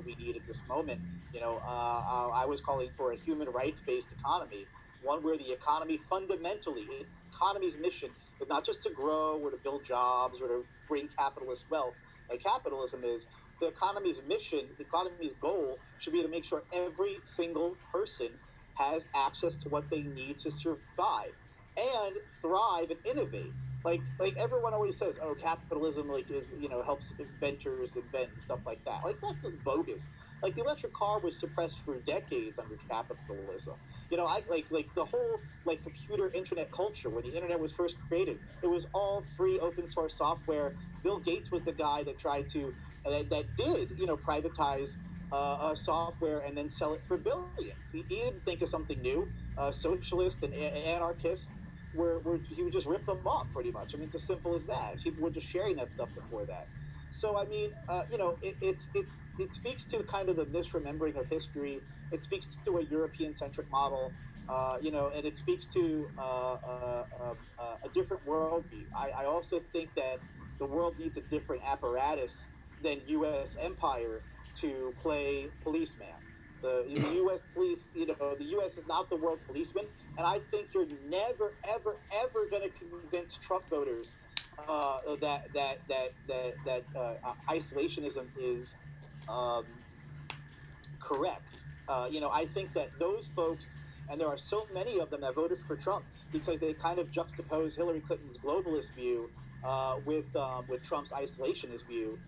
we need at this moment. I was calling for a human rights based economy, one where the economy fundamentally, its economy's mission is not just to grow or to build jobs or to bring capitalist wealth like capitalism is, the economy's mission, the economy's goal should be to make sure every single person has access to what they need to survive and thrive and innovate. Like everyone always says, oh, capitalism like is helps inventors invent and stuff like that. Like that's just bogus. Like the electric car was suppressed for decades under capitalism. I like the whole like computer internet culture when the internet was first created. It was all free open source software. Bill Gates was the guy that tried to that did privatize software and then sell it for billions. He didn't think of something new. Socialists and anarchists he would just rip them off pretty much. I mean, it's as simple as that. People were just sharing that stuff before that. So I mean, it speaks to kind of the misremembering of history. It speaks to a European centric model. And it speaks to a different worldview. I also think that the world needs a different apparatus than U.S. empire to play policeman. The U.S. police, the U.S. is not the world's policeman, and I think you're never, ever, ever going to convince Trump voters that isolationism is um, correct. I think that those folks, and there are so many of them that voted for Trump because they kind of juxtapose Hillary Clinton's globalist view with Trump's isolationist view.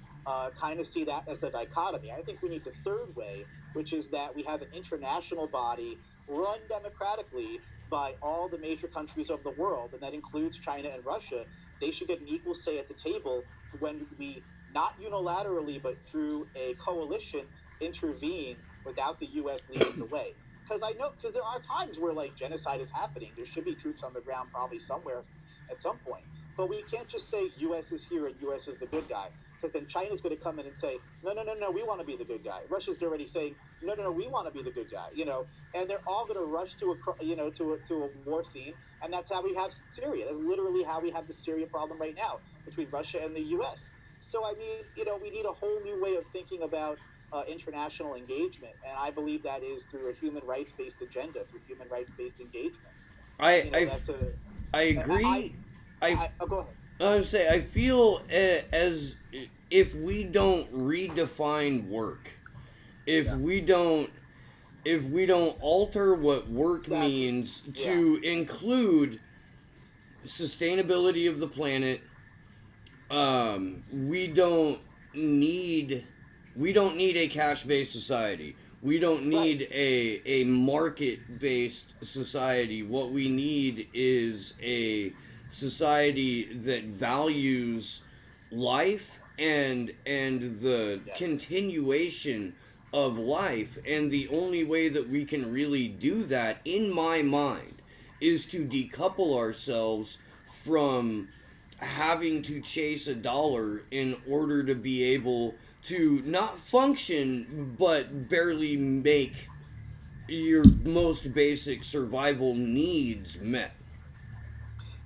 Kind of see that as a dichotomy. I think we need the third way, which is that we have an international body run democratically by all the major countries of the world, and that includes China and Russia. They should get an equal say at the table when we, not unilaterally, but through a coalition, intervene without the U.S. leading the way. Because there are times where like genocide is happening. There should be troops on the ground probably somewhere at some point. But we can't just say U.S. is here and U.S. is the good guy, because then China's going to come in and say, no, no, no, no, we want to be the good guy. Russia's already saying, no, no, no, we want to be the good guy. And they're all going to rush to a war scene, and that's how we have Syria. That's literally how we have the Syria problem right now between Russia and the U.S. So I mean, we need a whole new way of thinking about international engagement, and I believe that is through a human rights based agenda, through human rights based engagement. I You know, I that's a I I agree. I oh, go ahead. I would say I feel as if we don't redefine work, if Yeah, we don't if we don't alter what work exactly. means Yeah, to include sustainability of the planet, we need don't need a cash based society. We don't right. need a market based society. What we need is a society that values life and the Yes. continuation of life. And the only way that we can really do that, in my mind, is to decouple ourselves from having to chase a dollar in order to be able to not function but barely make your most basic survival needs met.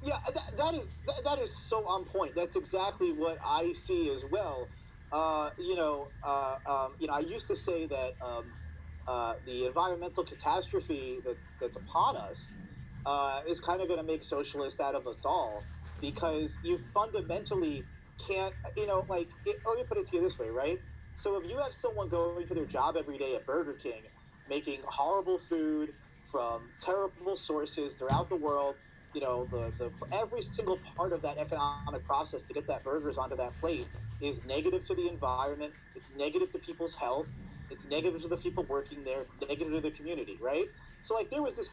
Yeah, that is so on point. That's exactly what I see as well. I used to say that the environmental catastrophe that's upon us is kind of going to make socialists out of us all, because you fundamentally can't, let me put it to you this way, right? So if you have someone going to their job every day at Burger King, making horrible food from terrible sources throughout the world, for every single part of that economic process to get that burgers onto that plate is negative to the environment. It's negative to people's health. It's negative to the people working there. It's negative to the community, right? So like there was this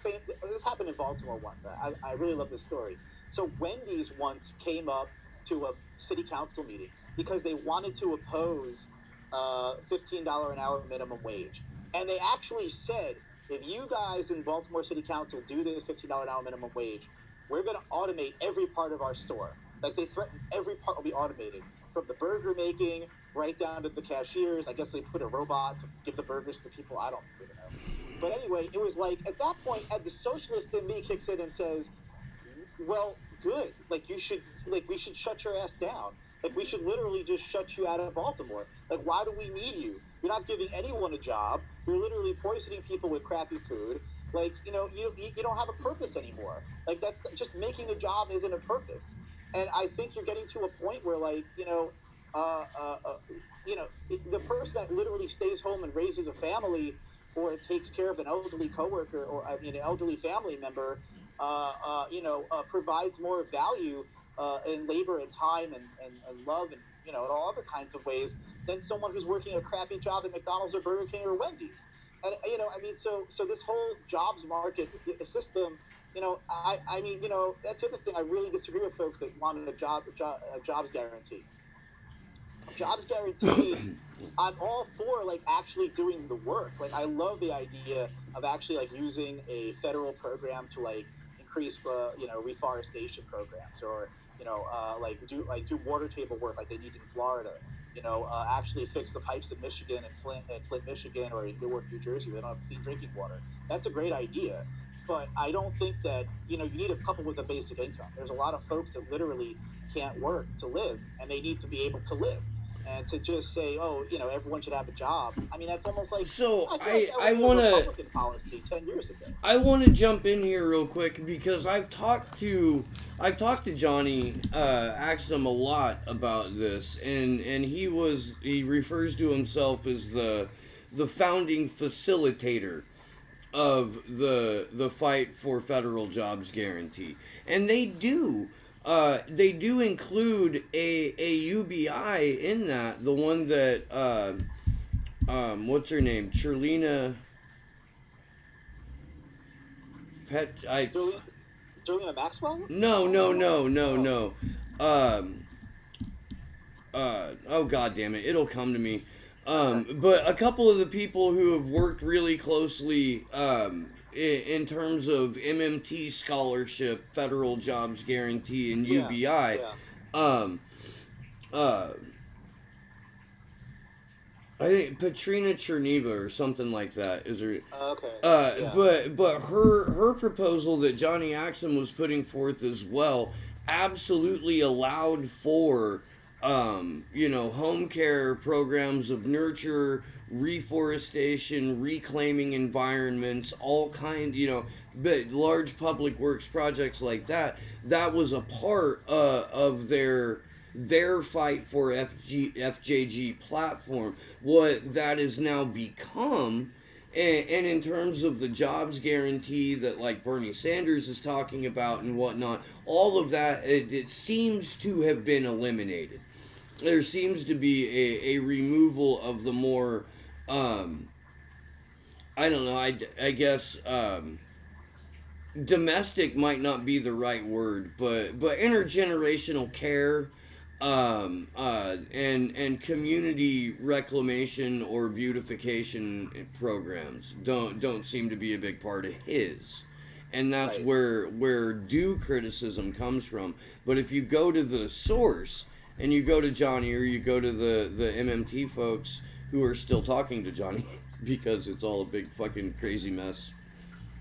happened in Baltimore once. I really love this story. So Wendy's once came up to a city council meeting because they wanted to oppose $15 an hour minimum wage, and they actually said, if you guys in Baltimore City Council do this $15 an hour minimum wage, we're going to automate every part of our store. Like they threatened every part will be automated, from the burger making right down to the cashiers. I guess they put a robot to give the burgers to the people. I don't really know. But anyway, it was like at that point, the socialist in me kicks in and says, well, good. Like you should, like we should shut your ass down. Like we should literally just shut you out of Baltimore. Like why do we need you? You're not giving anyone a job. You're literally poisoning people with crappy food. Like you don't have a purpose anymore. Like that's just making a job isn't a purpose. And I think you're getting to a point where like uh, uh, uh, the person that literally stays home and raises a family, or takes care of an elderly coworker, or I mean an elderly family member, provides more value in labor and time and love and in all other kinds of ways than someone who's working a crappy job at McDonald's or Burger King or Wendy's. And so this whole jobs market system, that's the other thing I really disagree with folks that wanted a jobs guarantee. Jobs guarantee, I'm all for like actually doing the work. Like I love the idea of actually like using a federal program to like increase reforestation programs, or do water table work like they need in Florida. Actually fix the pipes in Michigan and Flint, Michigan, or in Newark, New Jersey. They don't have clean drinking water. That's a great idea, but I don't think that you need a couple with a basic income. There's a lot of folks that literally can't work to live, and they need to be able to live. And to just say, oh, everyone should have a job. I mean, that's almost like, So I feel like that was the Republican policy 10 years ago. I want to jump in here real quick because I've talked to Johnny Axum a lot about this, and he refers to himself as the founding facilitator of the fight for federal jobs guarantee, and they do include a UBI in that, the one that what's her name, Charlena Sterlina Maxwell? No. Oh god damn it, it'll come to me. But a couple of the people who have worked really closely in terms of MMT scholarship, federal jobs guarantee, and UBI. I think Patrina Cherneva or something like that is her. Okay. But her proposal that Johnny Axum was putting forth as well absolutely allowed for home care programs of nurture, reforestation, reclaiming environments, all kind, but large public works projects like that. That was a part of their fight for FJG platform. What that has now become, and in terms of the jobs guarantee that like Bernie Sanders is talking about and whatnot, all of that, it seems to have been eliminated. There seems to be a removal of the more, I don't know, I guess, domestic might not be the right word, but intergenerational care, and community reclamation or beautification programs don't seem to be a big part of his. And that's Right. where due criticism comes from. But if you go to the source, and you go to Johnny, or you go to the MMT folks who are still talking to Johnny because it's all a big fucking crazy mess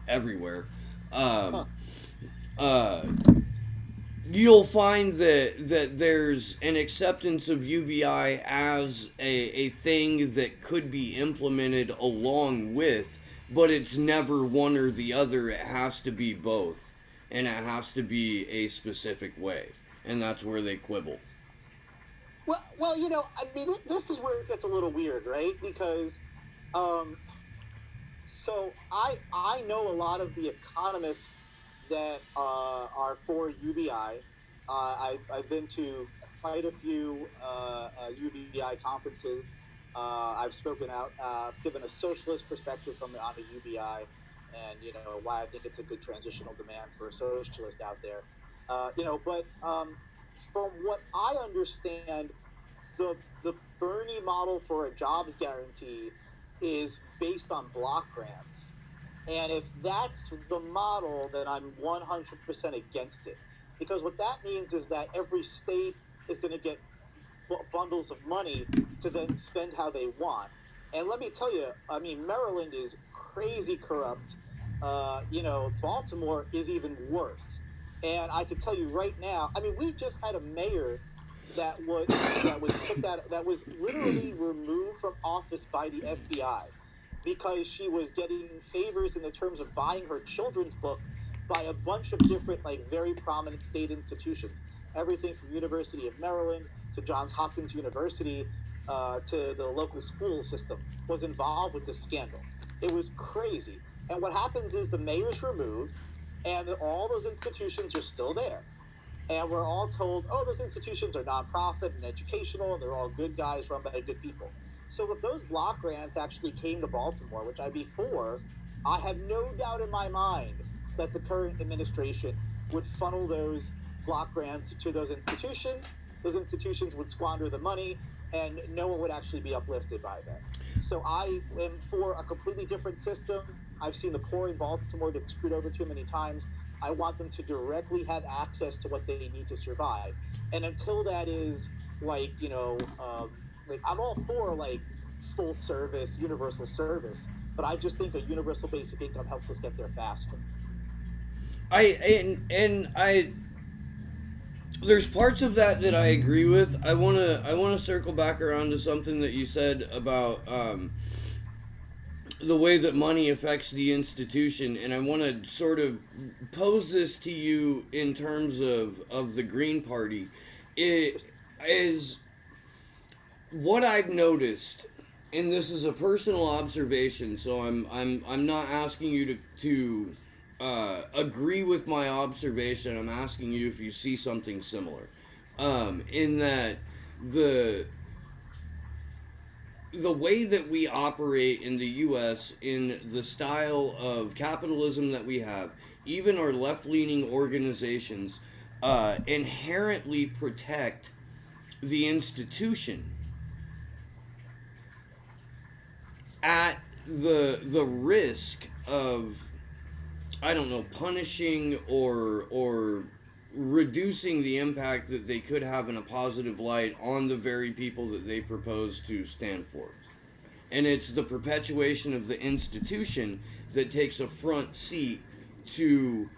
everywhere, Huh. uh, you'll find that there's an acceptance of UBI as a thing that could be implemented along with, but it's never one or the other. It has to be both, and it has to be a specific way, and that's where they quibble. Well, I mean, this is where it gets a little weird, right? Because, um, so I know a lot of the economists that are for UBI. I've been to quite a few UBI conferences. I've spoken out, given a socialist perspective on the UBI, and why I think it's a good transitional demand for a socialist out there. But from what I understand, the Bernie model for a jobs guarantee is based on block grants. And if that's the model, then I'm 100% against it. Because what that means is that every state is going to get bundles of money to then spend how they want. And let me tell you, I mean, Maryland is crazy corrupt. Baltimore is even worse. And I can tell you right now, I mean, we just had a mayor that was kicked out, that was literally removed from office by the FBI because she was getting favors in the terms of buying her children's book by a bunch of different, like, very prominent state institutions, everything from University of Maryland to Johns Hopkins University. to the local school system was involved with this scandal. It was crazy. And what happens is the mayor's removed, and all those institutions are still there. And we're all told, oh, those institutions are nonprofit and educational, and they're all good guys run by good people. So if those block grants actually came to Baltimore, which I'd be for, I have no doubt in my mind that the current administration would funnel those block grants to those institutions. Those institutions would squander the money, and no one would actually be uplifted by that. So I am for a completely different system. I've seen the poor in Baltimore get screwed over too many times. I want them to directly have access to what they need to survive. And until that is like I'm all for like full service, universal service, but I just think a universal basic income helps us get there faster. I there's parts of that that I agree with. I wanna circle back around to something that you said about the way that money affects the institution, and I want to sort of pose this to you in terms of the Green Party. It is what I've noticed, and this is a personal observation, so I'm not asking you to agree with my observation. I'm asking you if you see something similar. In that the the way that we operate in the US, in the style of capitalism that we have, even our left leaning organizations inherently protect the institution at the risk of, I don't know, punishing or reducing the impact that they could have in a positive light on the very people that they propose to stand for. And it's the perpetuation of the institution that takes a front seat to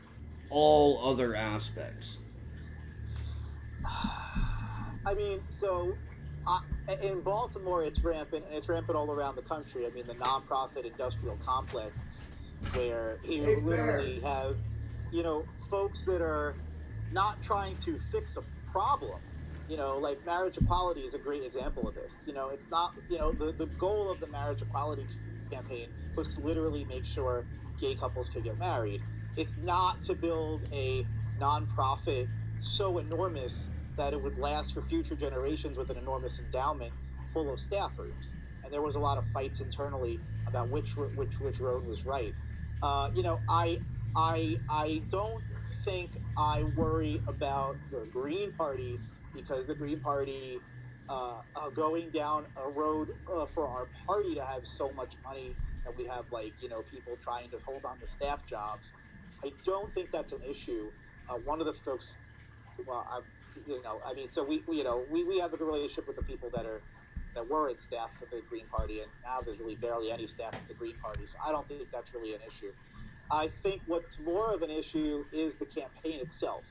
all other aspects. I mean, so uh, in Baltimore, it's rampant, and it's rampant all around the country. I mean, the nonprofit industrial complex, where you literally have, folks that are not trying to fix a problem. Like marriage equality is a great example of this. It's not, the goal of the marriage equality campaign was to literally make sure gay couples could get married. It's not to build a nonprofit so enormous that it would last for future generations with an enormous endowment full of staff rooms. And there was a lot of fights internally about which road was right. I don't think I worry about the Green Party, because the Green Party going down a road for our party to have so much money that we have, like, people trying to hold on to staff jobs. I don't think that's an issue. One of the folks, well, I mean, so we have a good relationship with the people that were in staff for the Green Party, and now there's really barely any staff at the Green Party. So I don't think that's really an issue. I think what's more of an issue is the campaign itself.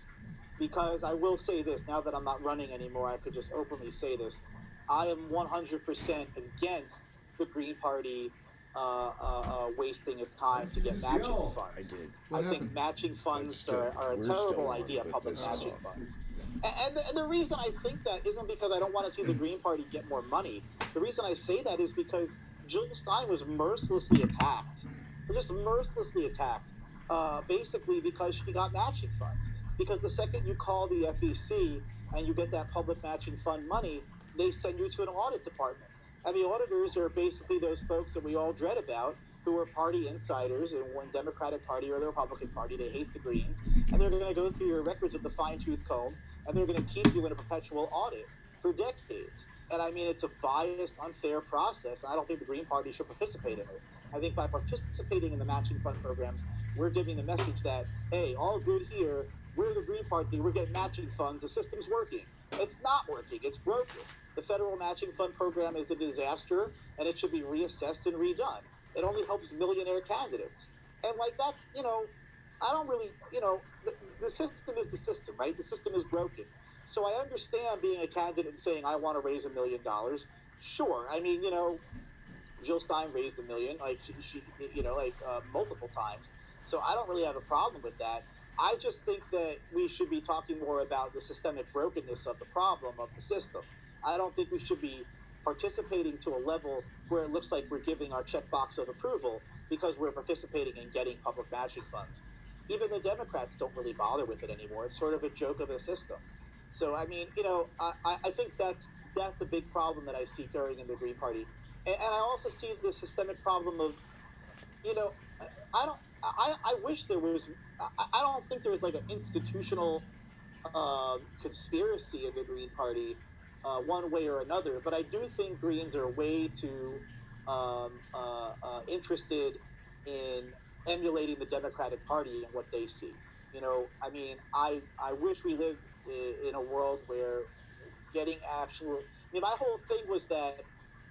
Because I will say this, now that I'm not running anymore, I could just openly say this. I am 100% against the Green Party wasting its time to get matching I funds. did. I think matching funds are a terrible idea, public matching funds. And the reason I think that isn't because I don't want to see the Green Party get more money. The reason I say that is because Jill Stein was mercilessly attacked, just mercilessly attacked, basically because she got matching funds. Because the second you call the FEC and you get that public matching fund money, they send you to an audit department. And the auditors are basically those folks that we all dread about, who are party insiders in one Democratic Party or the Republican Party. They hate the Greens. And they're going to go through your records with the fine tooth comb, and they're going to keep you in a perpetual audit for decades. And I mean, it's a biased, unfair process. I don't think the Green Party should participate in it. I think by participating in the matching fund programs, we're giving the message that, hey, all good here. We're the Green Party. We're getting matching funds. The system's working. It's not working. It's broken. The federal matching fund program is a disaster, and it should be reassessed and redone. It only helps millionaire candidates. And, like, that's, I don't really, the system is the system, right? The system is broken. So I understand being a candidate and saying, I want to raise $1 million. Sure. I mean, Jill Stein raised $1 million, like multiple times. So I don't really have a problem with that. I just think that we should be talking more about the systemic brokenness of the problem of the system. I don't think we should be participating to a level where it looks like we're giving our checkbox of approval because we're participating in getting public matching funds. Even the Democrats don't really bother with it anymore. It's sort of a joke of a system. So I mean, I think that's a big problem that I see growing in the Green Party, and I also see the systemic problem of, you know, I don't. I wish there was. I don't think there was like an institutional conspiracy in the Green Party, one way or another. But I do think Greens are way too interested in emulating the Democratic Party and what they see. I mean, I wish we lived in a world where getting actual. I mean, my whole thing was that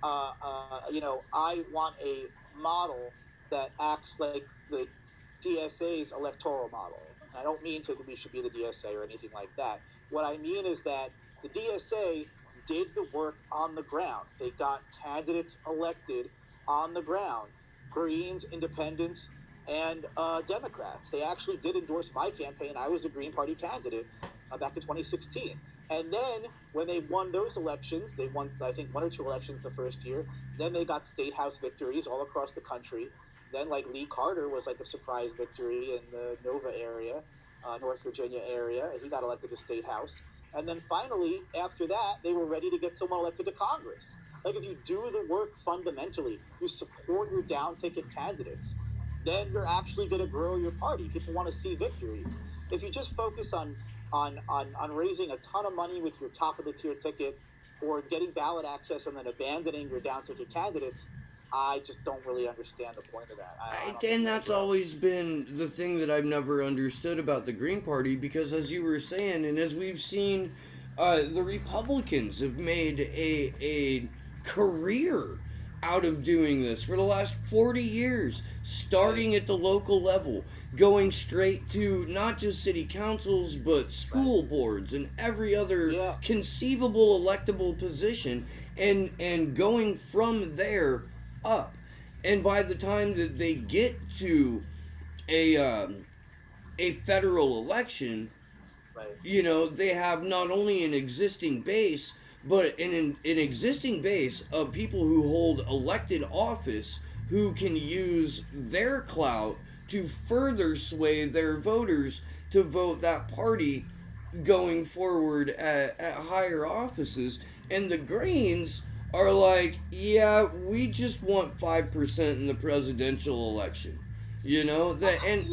I want a model that acts like the DSA's electoral model. And I don't mean to we should be the DSA or anything like that. What I mean is that the DSA did the work on the ground. They got candidates elected on the ground, Greens, Independents, and Democrats. They actually did endorse my campaign. I was a Green Party candidate back in 2016. And then when they won those elections, they won, I think, one or two elections the first year. Then they got state house victories all across the country. Then, like, Lee Carter was like a surprise victory in the Nova area, North Virginia area. He got elected to state house. And then finally, after that, they were ready to get someone elected to Congress. Like, if you do the work fundamentally, you support your down ticket candidates, then you're actually going to grow your party. People want to see victories. If you just focus on raising a ton of money with your top of the tier ticket, or getting ballot access and then abandoning your down ticket candidates, I just don't really understand the point of that. I don't think And it'll that's grow. always been the thing that I've never understood about the Green Party, because as you were saying, and as we've seen, the Republicans have made a career out of doing this for the last 40 years, Right, starting at the local level, going straight to not just city councils, but right. school boards and every other Yeah, conceivable electable position, and going from there up. And by the time that they get to a a federal election, right. they have not only an existing base, but an existing base of people who hold elected office who can use their clout to further sway their voters to vote that party going forward at higher offices. And the Greens are like, yeah, we just want 5% in the presidential election. That, and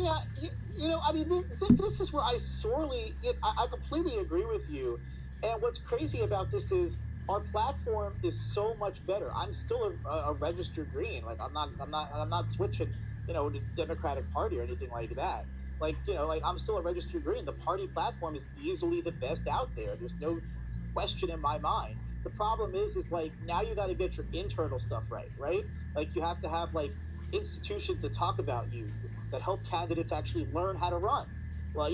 Yeah, I mean, this is where I sorely, I completely agree with you. And what's crazy about this is our platform is so much better. I'm still a registered Green. Like, I'm not switching, to Democratic Party or anything like that. Like, like, I'm still a registered Green. The party platform is easily the best out there. There's no question in my mind. The problem is like, now you got to get your internal stuff right, right? Like, you have to have, like, institutions to talk about you, that help candidates actually learn how to run. Well,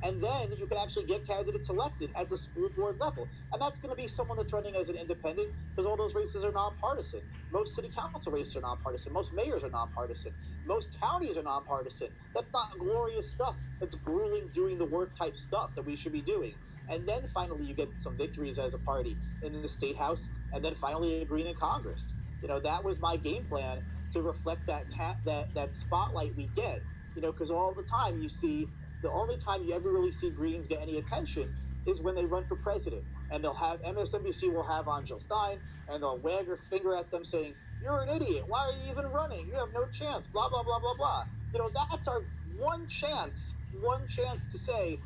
and then you can actually get candidates elected at the school board level. And that's going to be someone that's running as an independent, because all those races are nonpartisan. Most city council races are nonpartisan. Most mayors are nonpartisan. Most counties are nonpartisan. That's not glorious stuff. That's grueling, doing the work type stuff that we should be doing. And then finally, you get some victories as a party in the state house, and then finally agreeing in Congress. That was my game plan, to reflect that spotlight we get. Because all the time you see, the only time you ever really see Greens get any attention is when they run for president, and they'll have MSNBC will have on Jill Stein, and they'll wag their finger at them saying, "You're an idiot. Why are you even running? You have no chance." Blah blah blah blah blah. That's our one chance to say,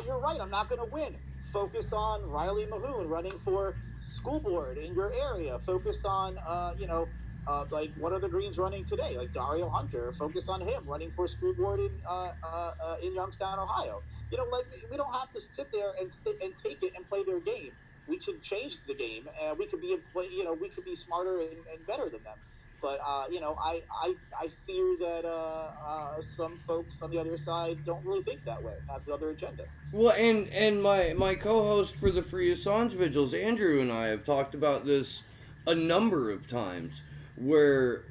"You're right. I'm not going to win." Focus on Riley Mahoon running for school board in your area. Focus on, like, what are the Greens running today? Like Dario Hunter. Focus on him running for school board in Youngstown, Ohio. Like, we don't have to sit there and take it and play their game. We could change the game, and we could be smarter and better than them. But I fear that some folks on the other side don't really think that way. Have the other agenda. well, and my co-host for the Free Assange Vigils, Andrew, and I have talked about this a number of times, where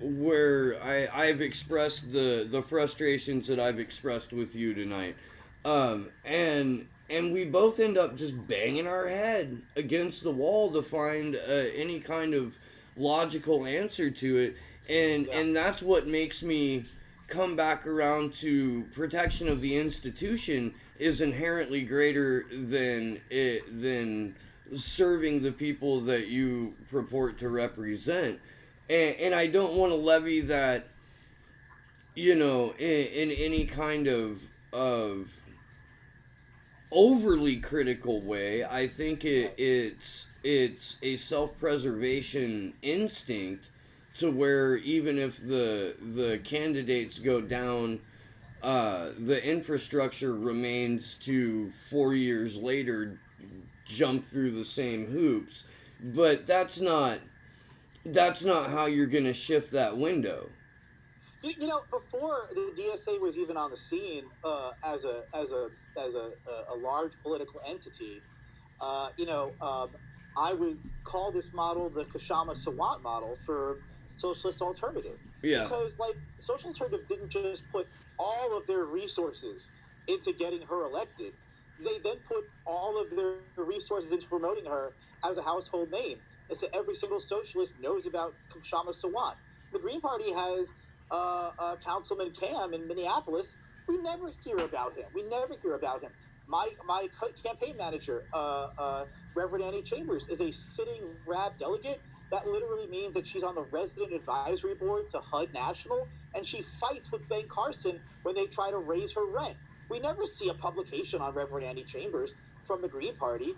I've expressed the frustrations that I've expressed with you tonight. And we both end up just banging our head against the wall to find any kind of logical answer to it, Yeah. and that's what makes me come back around to protection of the institution is inherently greater than serving the people that you purport to represent, and I don't want to levy that, in any kind of overly critical way. I think Right. it's a self-preservation instinct to where even if the candidates go down, the infrastructure remains to 4 years later jump through the same hoops. But that's not how you're gonna shift that window. Before the DSA was even on the scene as a large political entity, you know, I would call this model the Kashama Sawant model for socialist alternative, Yeah. because like social alternative didn't just put all of their resources into getting her elected. They then put all of their resources into promoting her as a household name. And so every single socialist knows about Kashama Sawant. The Green Party has Councilman Cam in Minneapolis. We never hear about him. We never hear about him. My campaign manager, Reverend Annie Chambers, is a sitting RAB delegate. That literally means that she's on the resident advisory board to HUD National, and she fights with Ben Carson when they try to raise her rent. We never see a publication on Reverend Annie Chambers from the Green Party.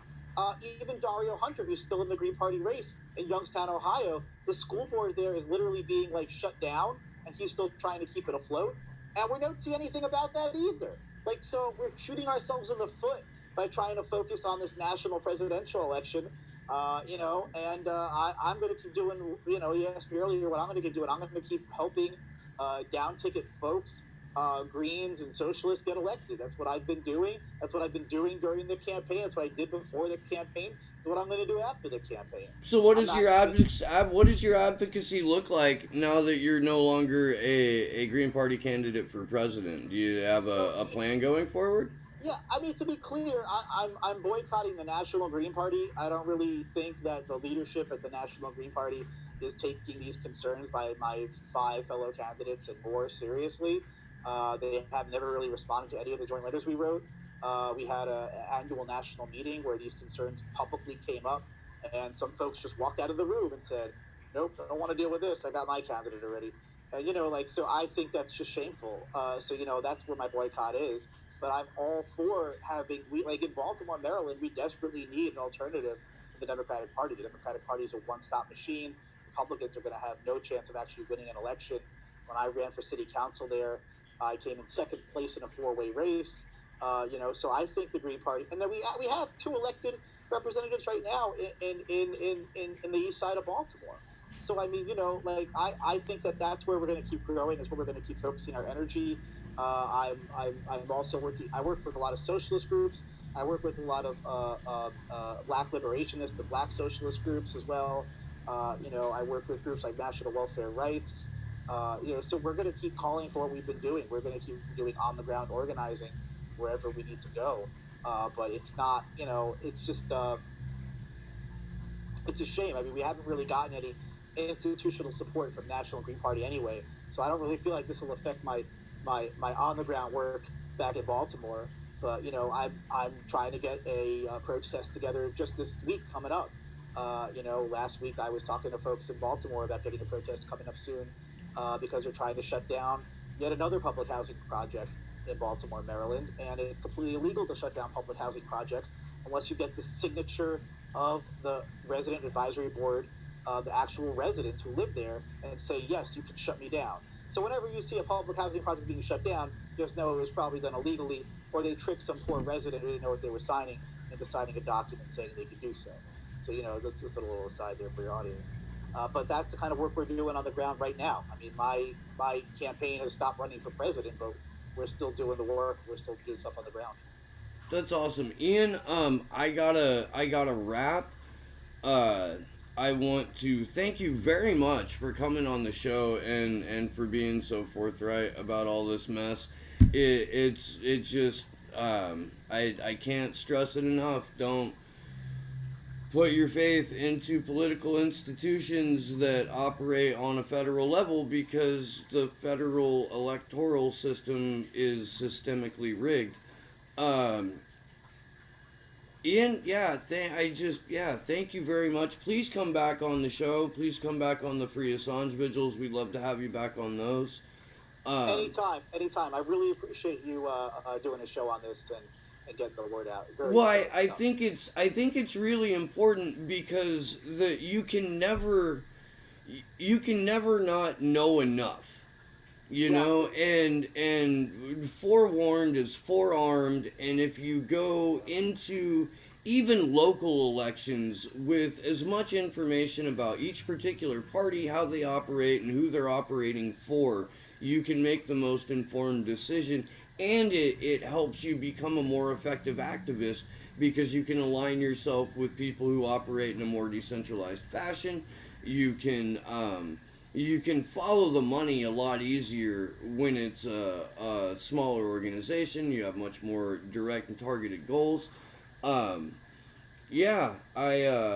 Even Dario Hunter, who's still in the Green Party race in Youngstown, Ohio, the school board there is literally being like shut down, and he's still trying to keep it afloat. And we don't see anything about that either. Like, so we're shooting ourselves in the foot by trying to focus on this national presidential election. I'm going to keep doing, you asked me earlier what I'm going to keep doing. I'm going to keep helping down ticket folks, Greens and socialists get elected. That's what I've been doing. That's what I've been doing during the campaign. That's what I did before the campaign. That's what I'm going to do after the campaign. So what I'm does not. your advocacy look like now that you're no longer a Green Party candidate for president? Do you have So a plan going forward? yeah, I mean, to be clear, I'm boycotting the National Green Party. I don't really think that the leadership at the National Green Party is taking these concerns by my five fellow candidates and more seriously. They have never really responded to any of the joint letters we wrote. We had an annual national meeting where these concerns publicly came up, and some folks just walked out of the room and said, "Nope, I don't want to deal with this. I got my candidate already." And so I think that's just shameful. That's where my boycott is, but I'm all for having we like in Baltimore, Maryland, we desperately need an alternative to the Democratic Party. The Democratic Party is a one-stop machine. Republicans are going to have no chance of actually winning an election. When I ran for city council there, I came in second place in a four-way race. So I think the Green Party, and then we have two elected representatives right now in the east side of Baltimore. So I mean, I think that that's where we're going to keep growing. That's where we're going to keep focusing our energy. I'm also working. I work with a lot of socialist groups. I work with a lot of Black liberationist and Black socialist groups as well. I work with groups like National Welfare Rights. So we're going to keep calling for what we've been doing. We're going to keep doing on the ground organizing wherever we need to go. But it's not, it's a shame. I mean, we haven't really gotten any institutional support from National Green Party anyway. So I don't really feel like this will affect my on the ground work back in Baltimore. But I'm trying to get a protest together just this week coming up. Last week I was talking to folks in Baltimore about getting a protest coming up soon because they're trying to shut down yet another public housing project in Baltimore, Maryland, and it's completely illegal to shut down public housing projects unless you get the signature of the resident advisory board, the actual residents who live there, and say, yes, you can shut me down. So whenever you see a public housing project being shut down, just know it was probably done illegally, or they tricked some poor resident who didn't know what they were signing into signing a document saying they could do so. So, that's just a little aside there for your audience. But that's the kind of work we're doing on the ground right now. I mean, my campaign has stopped running for president, but we're still doing the work. We're still doing stuff on the ground. That's awesome, Ian. I gotta wrap. Uh, I want to thank you very much for coming on the show and for being so forthright about all this mess. It's just I can't stress it enough. Don't put your faith into political institutions that operate on a federal level, because the federal electoral system is systemically rigged. Um, Ian, yeah, thank you very much. Please come back on the show. Please come back on the Free Assange Vigils. We'd love to have you back on those. Anytime, anytime. I really appreciate you doing a show on this and getting the word out. Very Well, exciting I stuff. think it's really important, because you can never not know enough. You know, Exactly. and forewarned is forearmed, and if you go into even local elections with as much information about each particular party, how they operate, and who they're operating for, you can make the most informed decision, and it helps you become a more effective activist, because you can align yourself with people who operate in a more decentralized fashion. You can you can follow the money a lot easier when it's a smaller organization. You have much more direct and targeted goals. Um, yeah, I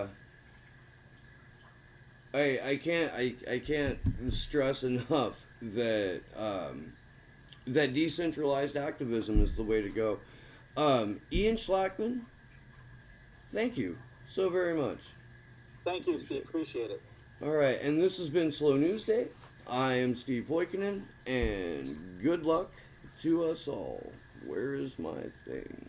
can't stress enough that that decentralized activism is the way to go. Ian Schlakman, thank you so very much. Thank you, Appreciate Steve. it. Appreciate it. All right, and this has been Slow News Day. I am Steve Poikinen, and good luck to us all. Where is my thing?